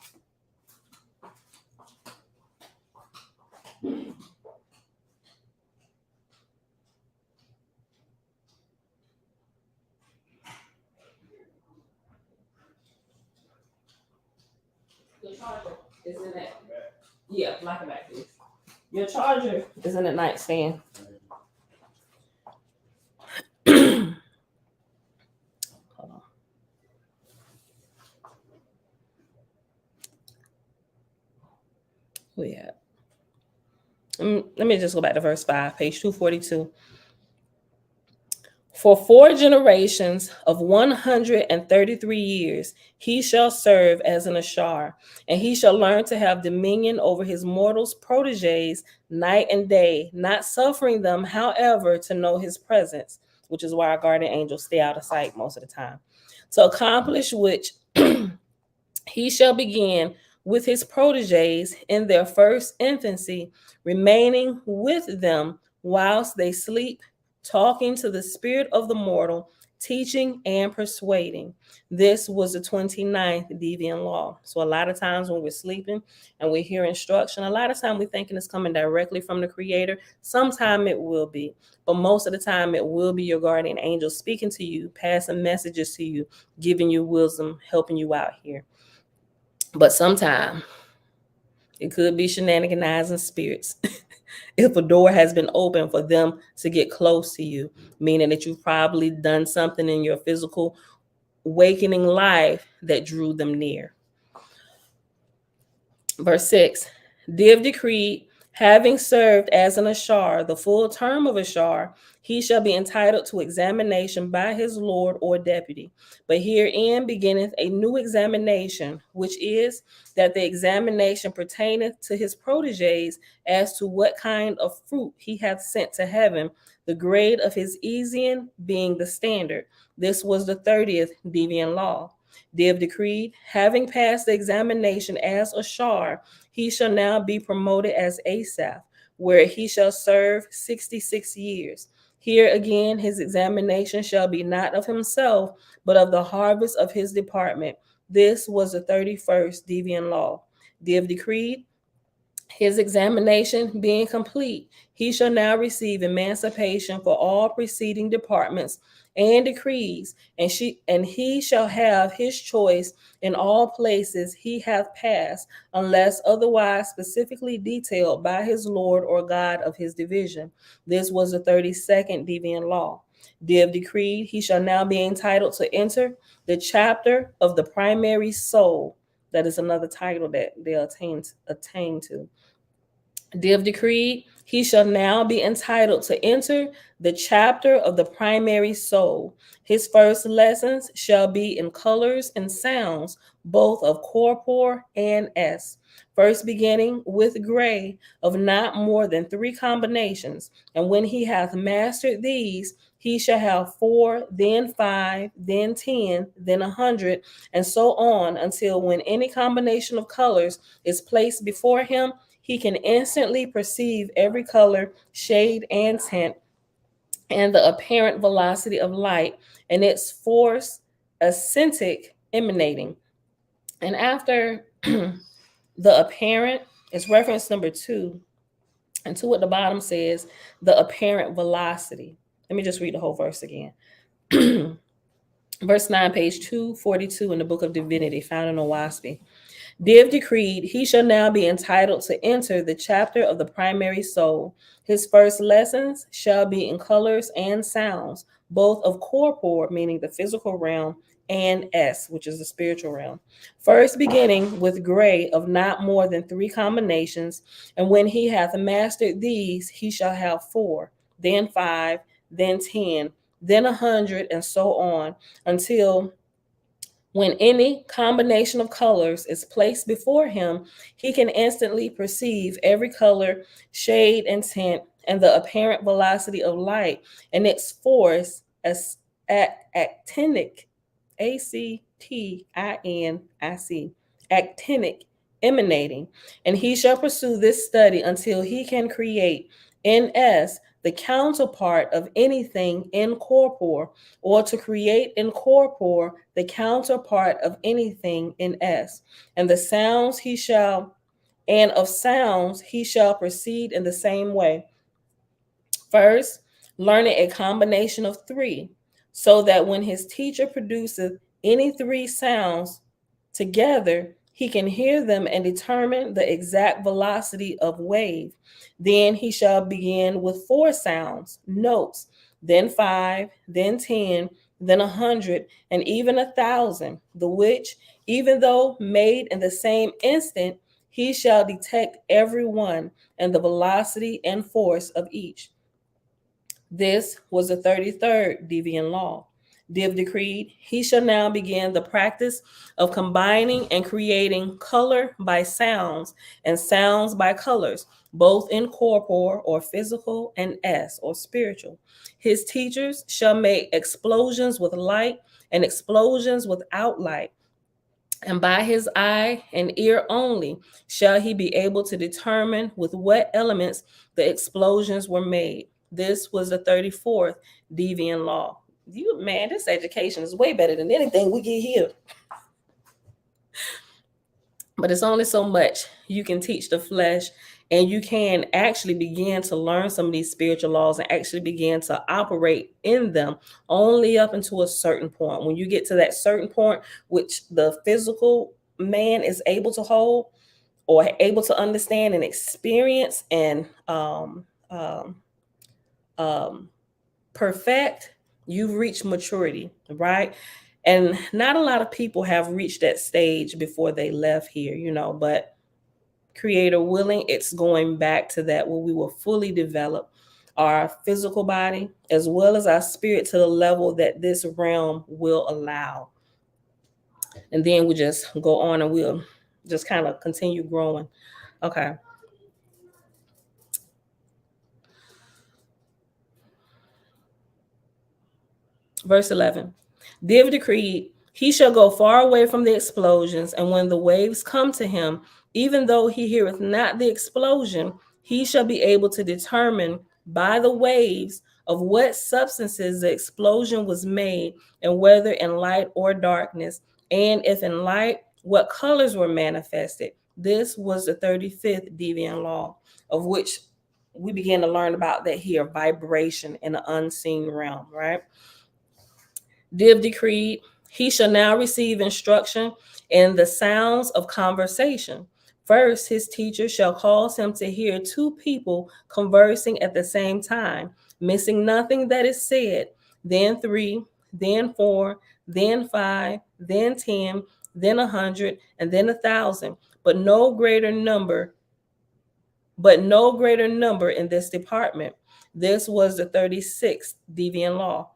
Your charger is in that. Yeah, lock it back, please. Your charger is in the nightstand. Hold on. We have. Let me just go back to verse 5, page 242. For 4 generations of 133 years, he shall serve as an Ashar, and he shall learn to have dominion over his mortals' proteges night and day, not suffering them, however, to know his presence, which is why our guardian angels stay out of sight most of the time. To accomplish which he shall begin with his proteges in their first infancy, remaining with them whilst they sleep, talking to the spirit of the mortal, teaching and persuading. This was the 29th deviant law. So a lot of times when we're sleeping and we hear instruction, a lot of time we're thinking it's coming directly from the Creator. Sometime it will be, but most of the time it will be your guardian angel speaking to you, passing messages to you, giving you wisdom, helping you out here. But sometimes it could be shenaniganizing spirits. If a door has been opened for them to get close to you, meaning that you've probably done something in your physical awakening life that drew them near. Verse 6, Div decreed, having served as an Ashar the full term of Ashar, he shall be entitled to examination by his Lord or deputy. But herein beginneth a new examination, which is that the examination pertaineth to his proteges as to what kind of fruit he hath sent to heaven, the grade of his Esian being the standard. This was the 30th deviant law. Div decreed, having passed the examination as Ashar, he shall now be promoted as Asaph, where he shall serve 66 years. Here again, his examination shall be not of himself, but of the harvest of his department. This was the 31st deviant law. Div decreed, his examination being complete, he shall now receive emancipation for all preceding departments and decrees, and he shall have his choice in all places he hath passed, unless otherwise specifically detailed by his Lord or God of his division. This was the 32nd deviant law. Div decreed, he shall now be entitled to enter the chapter of the primary soul. That is another title that they'll attain to. Div decreed, he shall now be entitled to enter the chapter of the primary soul. His first lessons shall be in colors and sounds, both of corpor and S. First beginning with gray, of not more than 3 combinations. And when he hath mastered these, he shall have 4, then 5, then 10, then 100, and so on, until when any combination of colors is placed before him, he can instantly perceive every color, shade, and tint, and the apparent velocity of light, and its force ascentic emanating. And after the apparent is reference number 2, and 2 at the bottom says the apparent velocity. Let me just read the whole verse again. Verse 9, page 242 in the Book of Divinity, found in Owaspy. Div decreed, he shall now be entitled to enter the chapter of the primary soul. His first lessons shall be in colors and sounds, both of corpore, meaning the physical realm, and S, which is the spiritual realm. First beginning with gray of not more than 3 combinations, and when he hath mastered these, he shall have 4, then 5, then 10, then 100, and so on, until when any combination of colors is placed before him, he can instantly perceive every color, shade, and tint, and the apparent velocity of light and its force as actinic, actinic, actinic, emanating. And he shall pursue this study until he can create in S the counterpart of anything incorporeal, or to create in corpore the counterpart of anything in S. And the sounds he shall, and of sounds he shall proceed in the same way. First, learning a combination of 3, so that when his teacher produces any 3 sounds together, he can hear them and determine the exact velocity of wave. Then he shall begin with 4 sounds, notes, then 5, then 10, then 100, and even 1,000, the which, even though made in the same instant, he shall detect every one and the velocity and force of each. This was the 33rd deviant law. Div decreed, he shall now begin the practice of combining and creating color by sounds and sounds by colors, both in corpore or physical and S or spiritual. His teachers shall make explosions with light and explosions without light, and by his eye and ear only shall he be able to determine with what elements the explosions were made. This was the 34th deviant law. You man, this education is way better than anything we get here. But it's only so much you can teach the flesh, and you can actually begin to learn some of these spiritual laws and actually begin to operate in them only up until a certain point. When you get to that certain point, which the physical man is able to hold or able to understand and experience and perfect, you've reached maturity, right? And not a lot of people have reached that stage before they left here, but creator willing, it's going back to that where we will fully develop our physical body as well as our spirit to the level that this realm will allow. And then we just go on and we'll just kind of continue growing. Okay. Verse 11. Div decreed, he shall go far away from the explosions, and when the waves come to him, even though he heareth not the explosion, he shall be able to determine by the waves of what substances the explosion was made, and whether in light or darkness, and if in light, what colors were manifested. This was the 35th deviant law, of which we begin to learn about that here, vibration in the unseen realm, right? Div decreed, he shall now receive instruction in the sounds of conversation. First, his teacher shall cause him to hear 2 people conversing at the same time, missing nothing that is said, then 3, then 4, then 5, then 10, then 100, and then 1,000, but no greater number in this department. This was the 36th deviant law.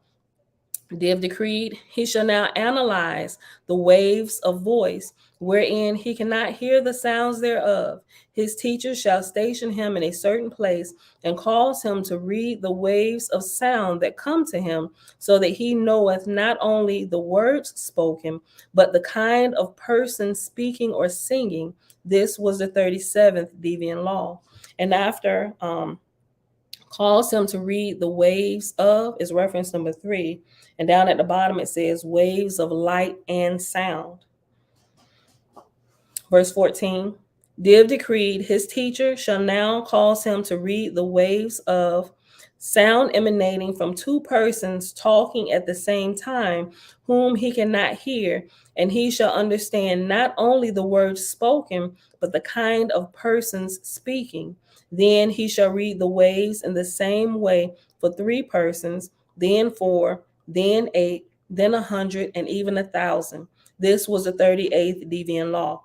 Div decreed, he shall now analyze the waves of voice, wherein he cannot hear the sounds thereof. His teacher shall station him in a certain place and cause him to read the waves of sound that come to him, so that he knoweth not only the words spoken, but the kind of person speaking or singing. This was the 37th deviant law. And after calls him to read the waves of is reference number 3. And down at the bottom, it says waves of light and sound. Verse 14, Div decreed, his teacher shall now cause him to read the waves of sound emanating from two persons talking at the same time, whom he cannot hear, and he shall understand not only the words spoken, but the kind of persons speaking. Then he shall read the waves in the same way for three persons, then four, then eight, then 100, and even 1,000. This was the 38th deviant law.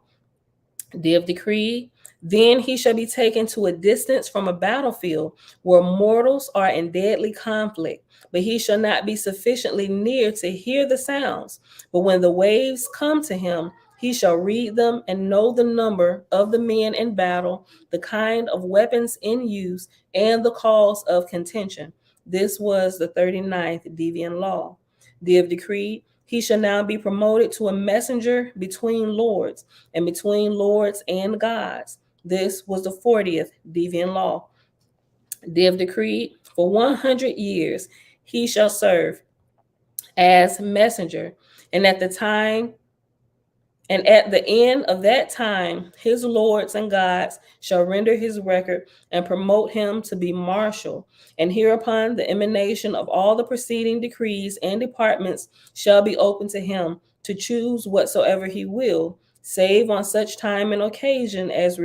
Div decreed, then he shall be taken to a distance from a battlefield where mortals are in deadly conflict, but he shall not be sufficiently near to hear the sounds. But when the waves come to him, he shall read them and know the number of the men in battle, the kind of weapons in use, and the cause of contention. This was the 39th deviant law. Div decreed, he shall now be promoted to a messenger between lords and between lords and gods. This was the 40th deviant law. Div decreed, for 100 years he shall serve as messenger, and at the end of that time, his lords and gods shall render his record and promote him to be marshal. And hereupon the emanation of all the preceding decrees and departments shall be open to him to choose whatsoever he will, save on such time and occasion as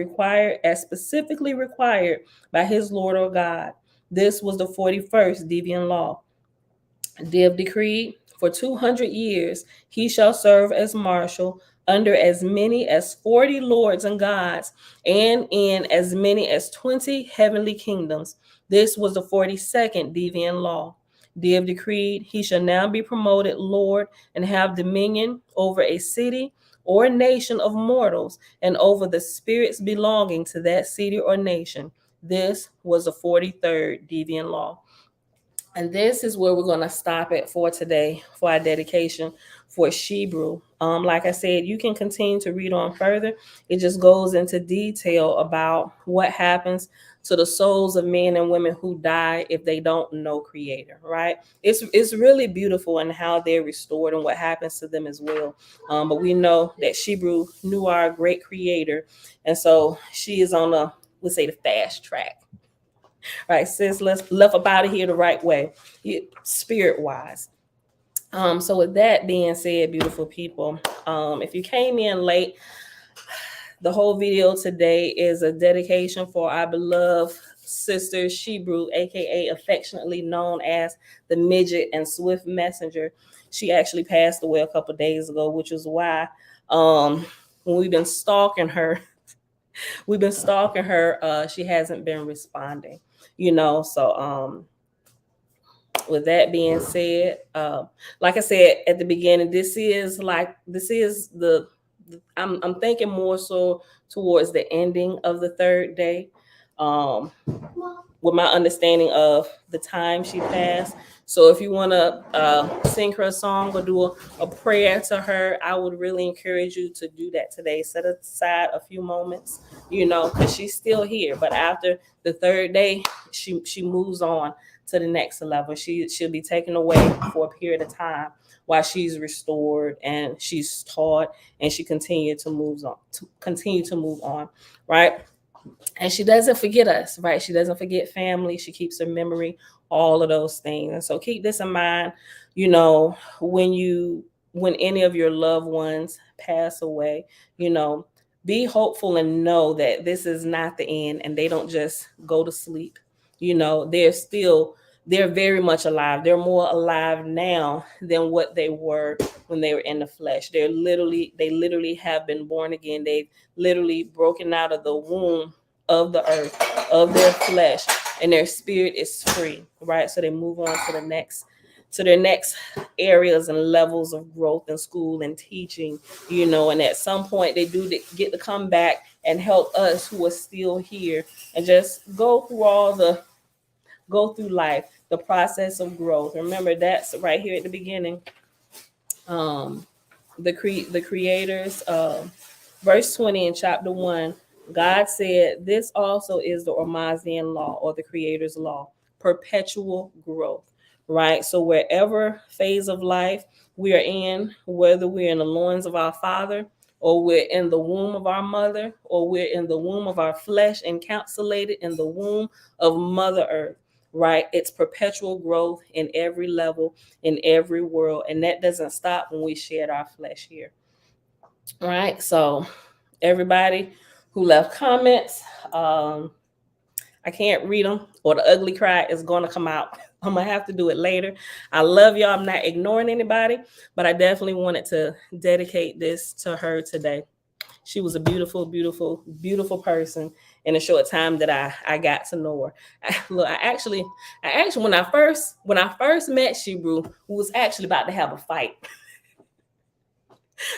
specifically required by his Lord or God. This was the 41st deviant law. Div decreed, for 200 years he shall serve as marshal under as many as 40 lords and gods, and in as many as 20 heavenly kingdoms. This was the 42nd deviant law. Div decreed, he shall now be promoted Lord and have dominion over a city or nation of mortals, and over the spirits belonging to that city or nation. This was the 43rd deviant law. And this is where we're going to stop it for today for our dedication for SheBrew. Like I said, you can continue to read on further. It just goes into detail about what happens to the souls of men and women who die if they don't know Creator, right? It's really beautiful in how they're restored and what happens to them as well. But we know that SheBrew knew our great Creator, and so she is on let's say, the fast track. Right, sis, let's left up out of here the right way, spirit wise. So with that being said, beautiful people, if you came in late, the whole video today is a dedication for our beloved sister SheBrew, aka affectionately known as the Midget and Swift Messenger. She actually passed away a couple days ago, which is why when we've been stalking her, she hasn't been responding. So with that being said, like I said at the beginning, this is the I'm thinking more so towards the ending of the third day, with my understanding of the time she passed. So if you want to sing her a song or do a prayer to her, I would really encourage you to do that today. Set aside a few moments, because she's still here. But after the third day, she moves on to the next level. She'll be taken away for a period of time while she's restored and she's taught, and she continue to move on, right? And she doesn't forget us, right? She doesn't forget family. She keeps her memory, all of those things. And so keep this in mind, when any of your loved ones pass away, be hopeful and know that this is not the end, and they don't just go to sleep. They're very much alive. They're more alive now than what they were when they were in the flesh. They literally have been born again. They've literally broken out of the womb of the earth, of their flesh, and their spirit is free, right? So they move on to their next areas and levels of growth in school and teaching, and at some point they do get to come back and help us who are still here and just go through life, the process of growth. Remember, that's right here at the beginning. The creators, verse 20 in chapter 1, God said, this also is the Ormazian law, or the creator's law, perpetual growth, right? So wherever phase of life we are in, whether we're in the loins of our father, or we're in the womb of our mother, or we're in the womb of our flesh, encapsulated in the womb of Mother Earth, right? It's perpetual growth in every level, in every world. And that doesn't stop when we shed our flesh here. Right. So everybody who left comments, I can't read them, or the ugly cry is going to come out. I'm going to have to do it later. I love y'all. I'm not ignoring anybody, but I definitely wanted to dedicate this to her today. She was a beautiful, beautiful, beautiful person in a short time that I got to know her. Look, I actually, when I first met SheBrew, we was actually about to have a fight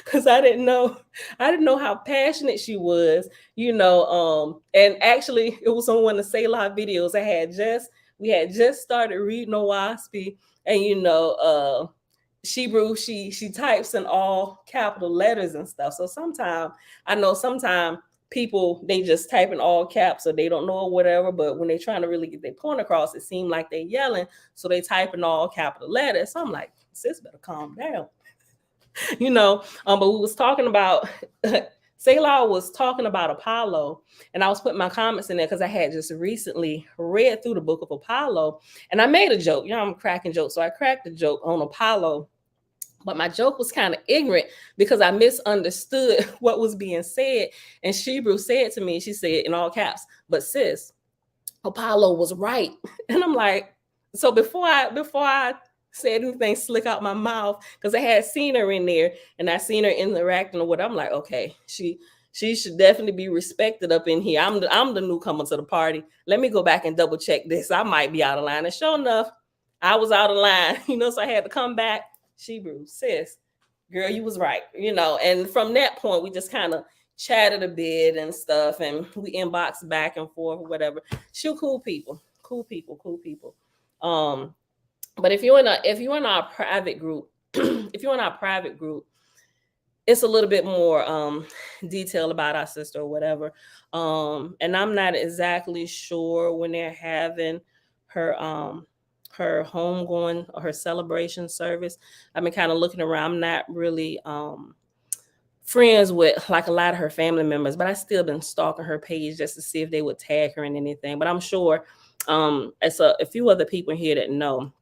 because I didn't know how passionate she was, and actually it was on one of the Selah videos. We had just started reading Owaspy, and SheBrew, she types in all capital letters and stuff. So sometimes people, they just type in all caps or they don't know or whatever, but when they're trying to really get their point across, it seems like they're yelling, so they type in all capital letters. So I'm like, sis, better calm down. But we was talking about Selah was talking about Apollo, and I was putting my comments in there because I had just recently read through the book of Apollo, and I made a joke. I'm cracking jokes, so I cracked a joke on Apollo, but my joke was kind of ignorant because I misunderstood what was being said. And SheBrew said to me, she said in all caps, "But sis, Apollo was right." And I'm like, so before I said anything slick out my mouth, because I had seen her in there and I seen her interacting with her, I'm like, okay, she should definitely be respected up in here. I'm the newcomer to the party. Let me go back and double check this. I might be out of line. And sure enough, I was out of line, so I had to come back. SheBrew, sis, girl, you was right, and from that point, we just kind of chatted a bit and stuff, and we inboxed back and forth or whatever. She cool people. But if you're in our private group, if you're in our private group, it's a little bit more detail about our sister or whatever. And I'm not exactly sure when they're having her her homegoing or her celebration service. I've been kind of looking around. I'm not really friends with like a lot of her family members, but I still been stalking her page just to see if they would tag her in anything. But I'm sure it's a few other people here that know.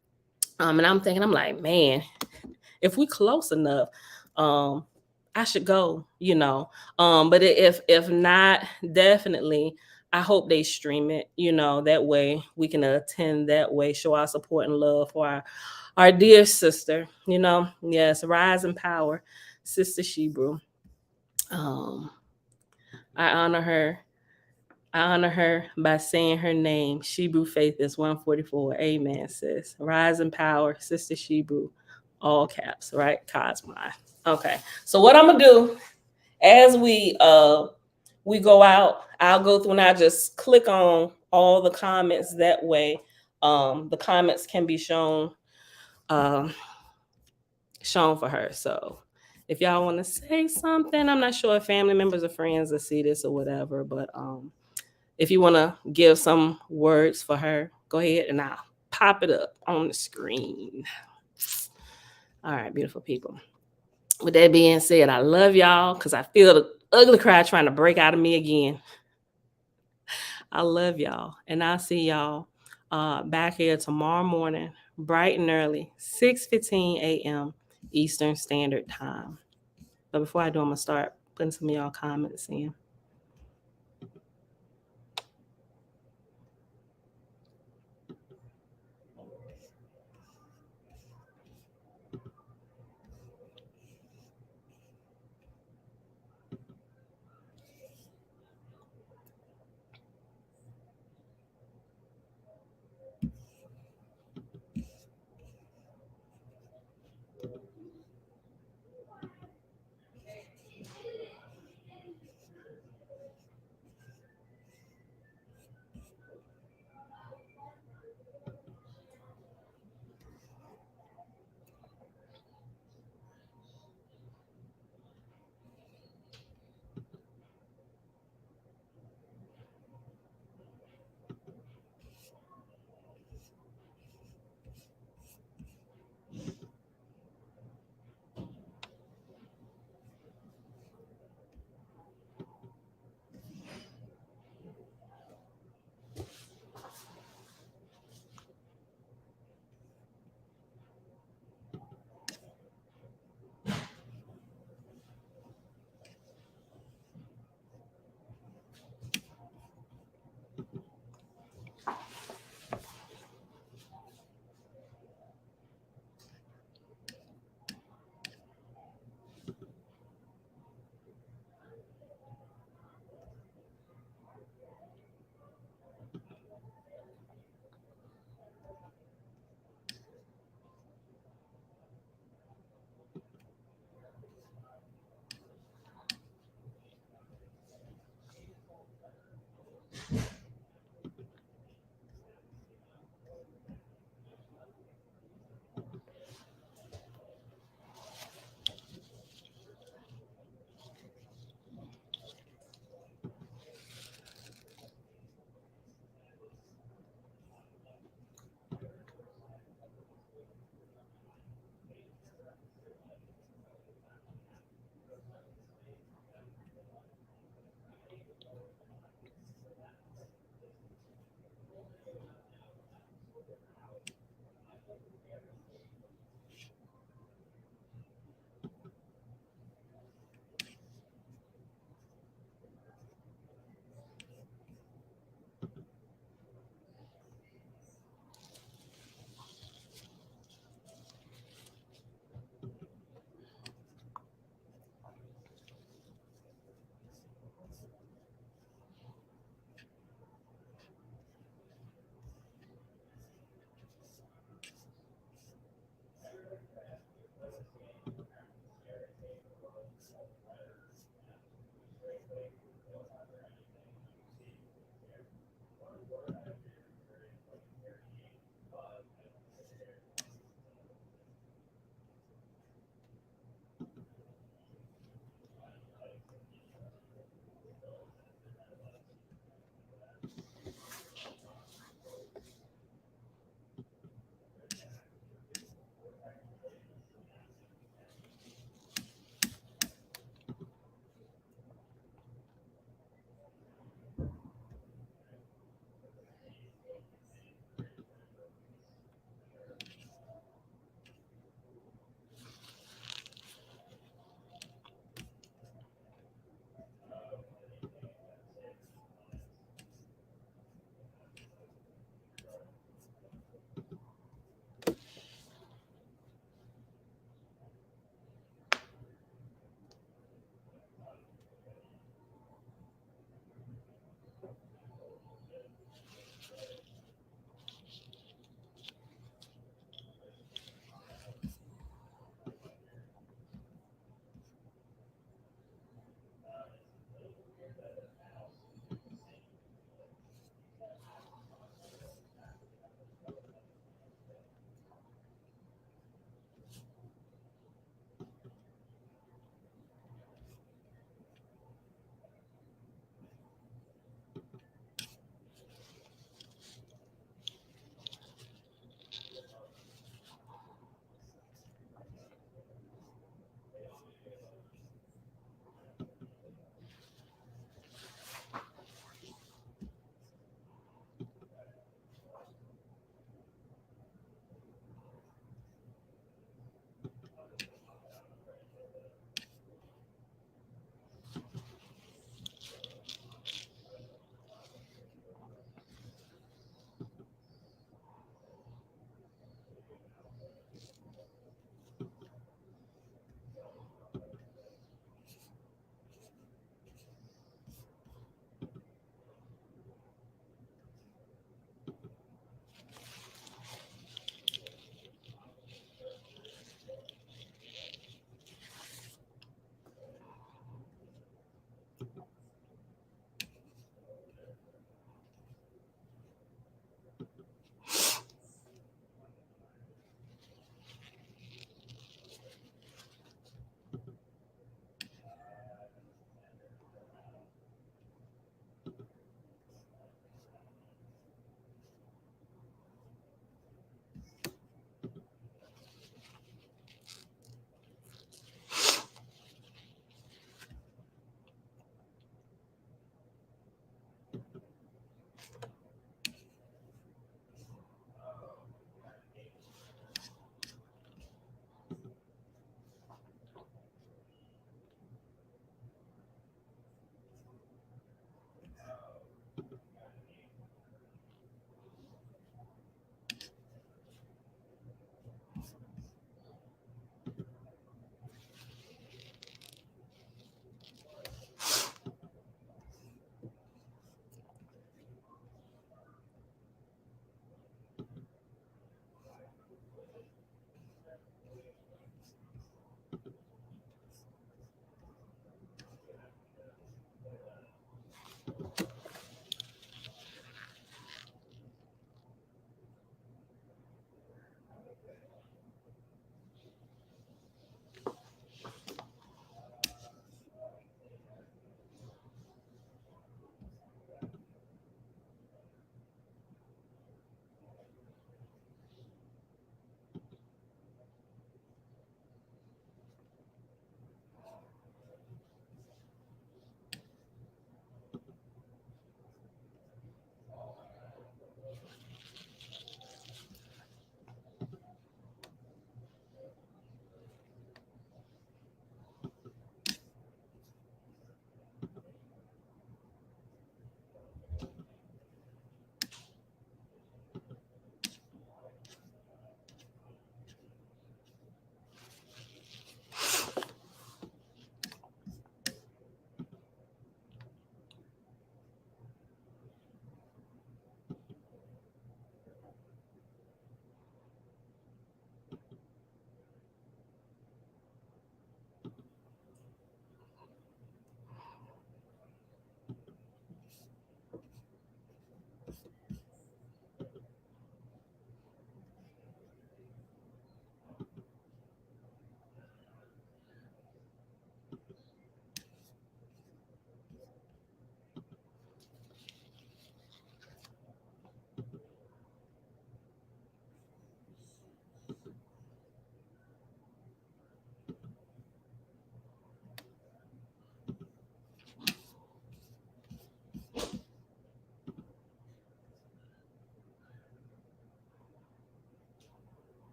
And I'm thinking, I'm like, man, if we close enough, I should go, But if not, definitely, I hope they stream it, that way we can attend that way, show our support and love for our dear sister, Yes, rise in power, Sister SheBrew. I honor her by saying her name. SheBrew Faith is 144. Amen, sis. Rise in power, Sister SheBrew. All caps, right? Cosmine. Okay. So what I'm gonna do as we go out, I'll go through and I just click on all the comments. That way, the comments can be shown for her. So if y'all want to say something, I'm not sure if family members or friends will see this or whatever, but if you want to give some words for her, go ahead and I'll pop it up on the screen. All right, beautiful people. With that being said, I love y'all because I feel the ugly cry trying to break out of me again. I love y'all, and I'll see y'all back here tomorrow morning, bright and early, 6:15 a.m. Eastern Standard Time. But before I do, I'm going to start putting some of y'all comments in.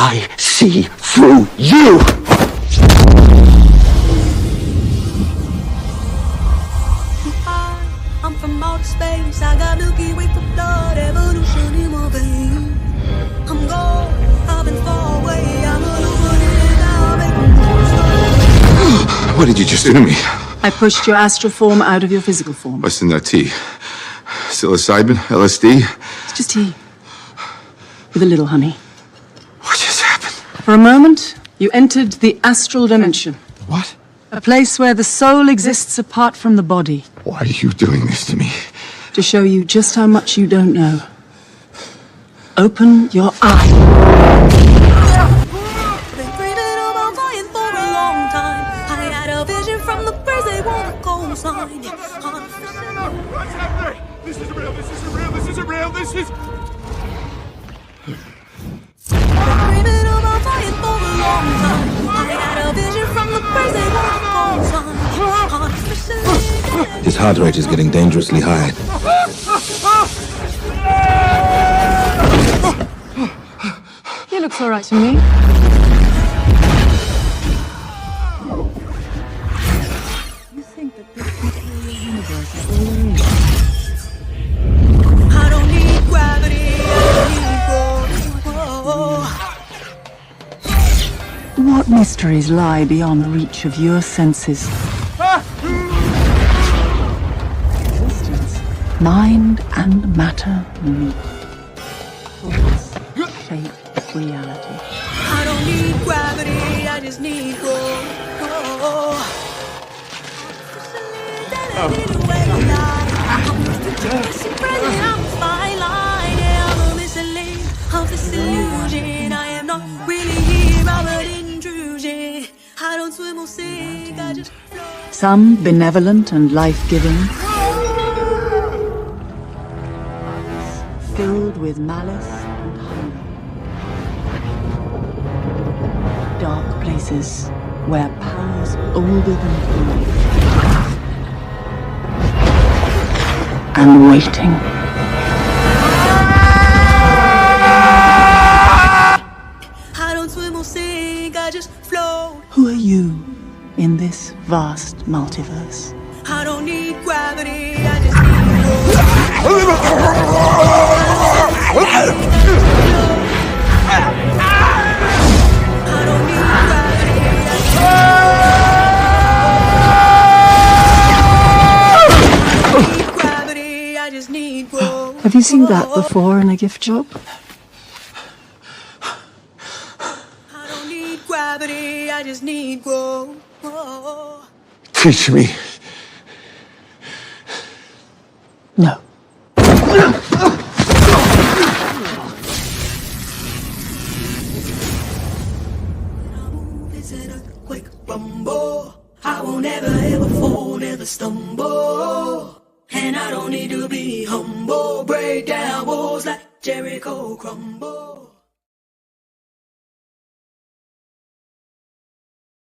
I see through you! I'm from outer space. I got Milky Way for blood, evolution in my veins. I'm gold, I've been far away. I'm illuminated now, making What did you just do to me? I pushed your astral form out of your physical form. What's in that tea? Psilocybin? LSD? It's just tea. With a little honey. What just happened? For a moment, you entered the astral dimension. What? A place where the soul exists apart from the body. Why are you doing this to me? To show you just how much you don't know. Open your eye. been dreaming about flying for a long time. I had a vision from the birds, they want a coastline. What's happening? This isn't real, this isn't real, this isn't real, this is... Dreaming about flying for a long time. I had a vision from the birds, they want a coastline. His heart rate is getting dangerously high. He looks all right to me. You think that this material universe is all there is? I don't need gravity, I need What mysteries lie beyond the reach of your senses? Existence, mind and matter meet. Thoughts shape reality. I don't need gravity, I just need growth. I am not really here, I'm an intrusion. I don't swim or sink, I just float. Some benevolent and life-giving, filled with malice and hunger. Dark places where powers older than life and waiting. I don't swim or sink, I just float. Who are you in this vast multiverse? I don't need gravity, I just need growth. I don't need gravity, I just need growth. Have you seen that before in a gift shop? I don't need gravity, I just need growth. Teach me. No. It's an earthquake rumble. I won't ever ever fall, never stumble. And I don't need to be humble. Break down walls like Jericho crumble.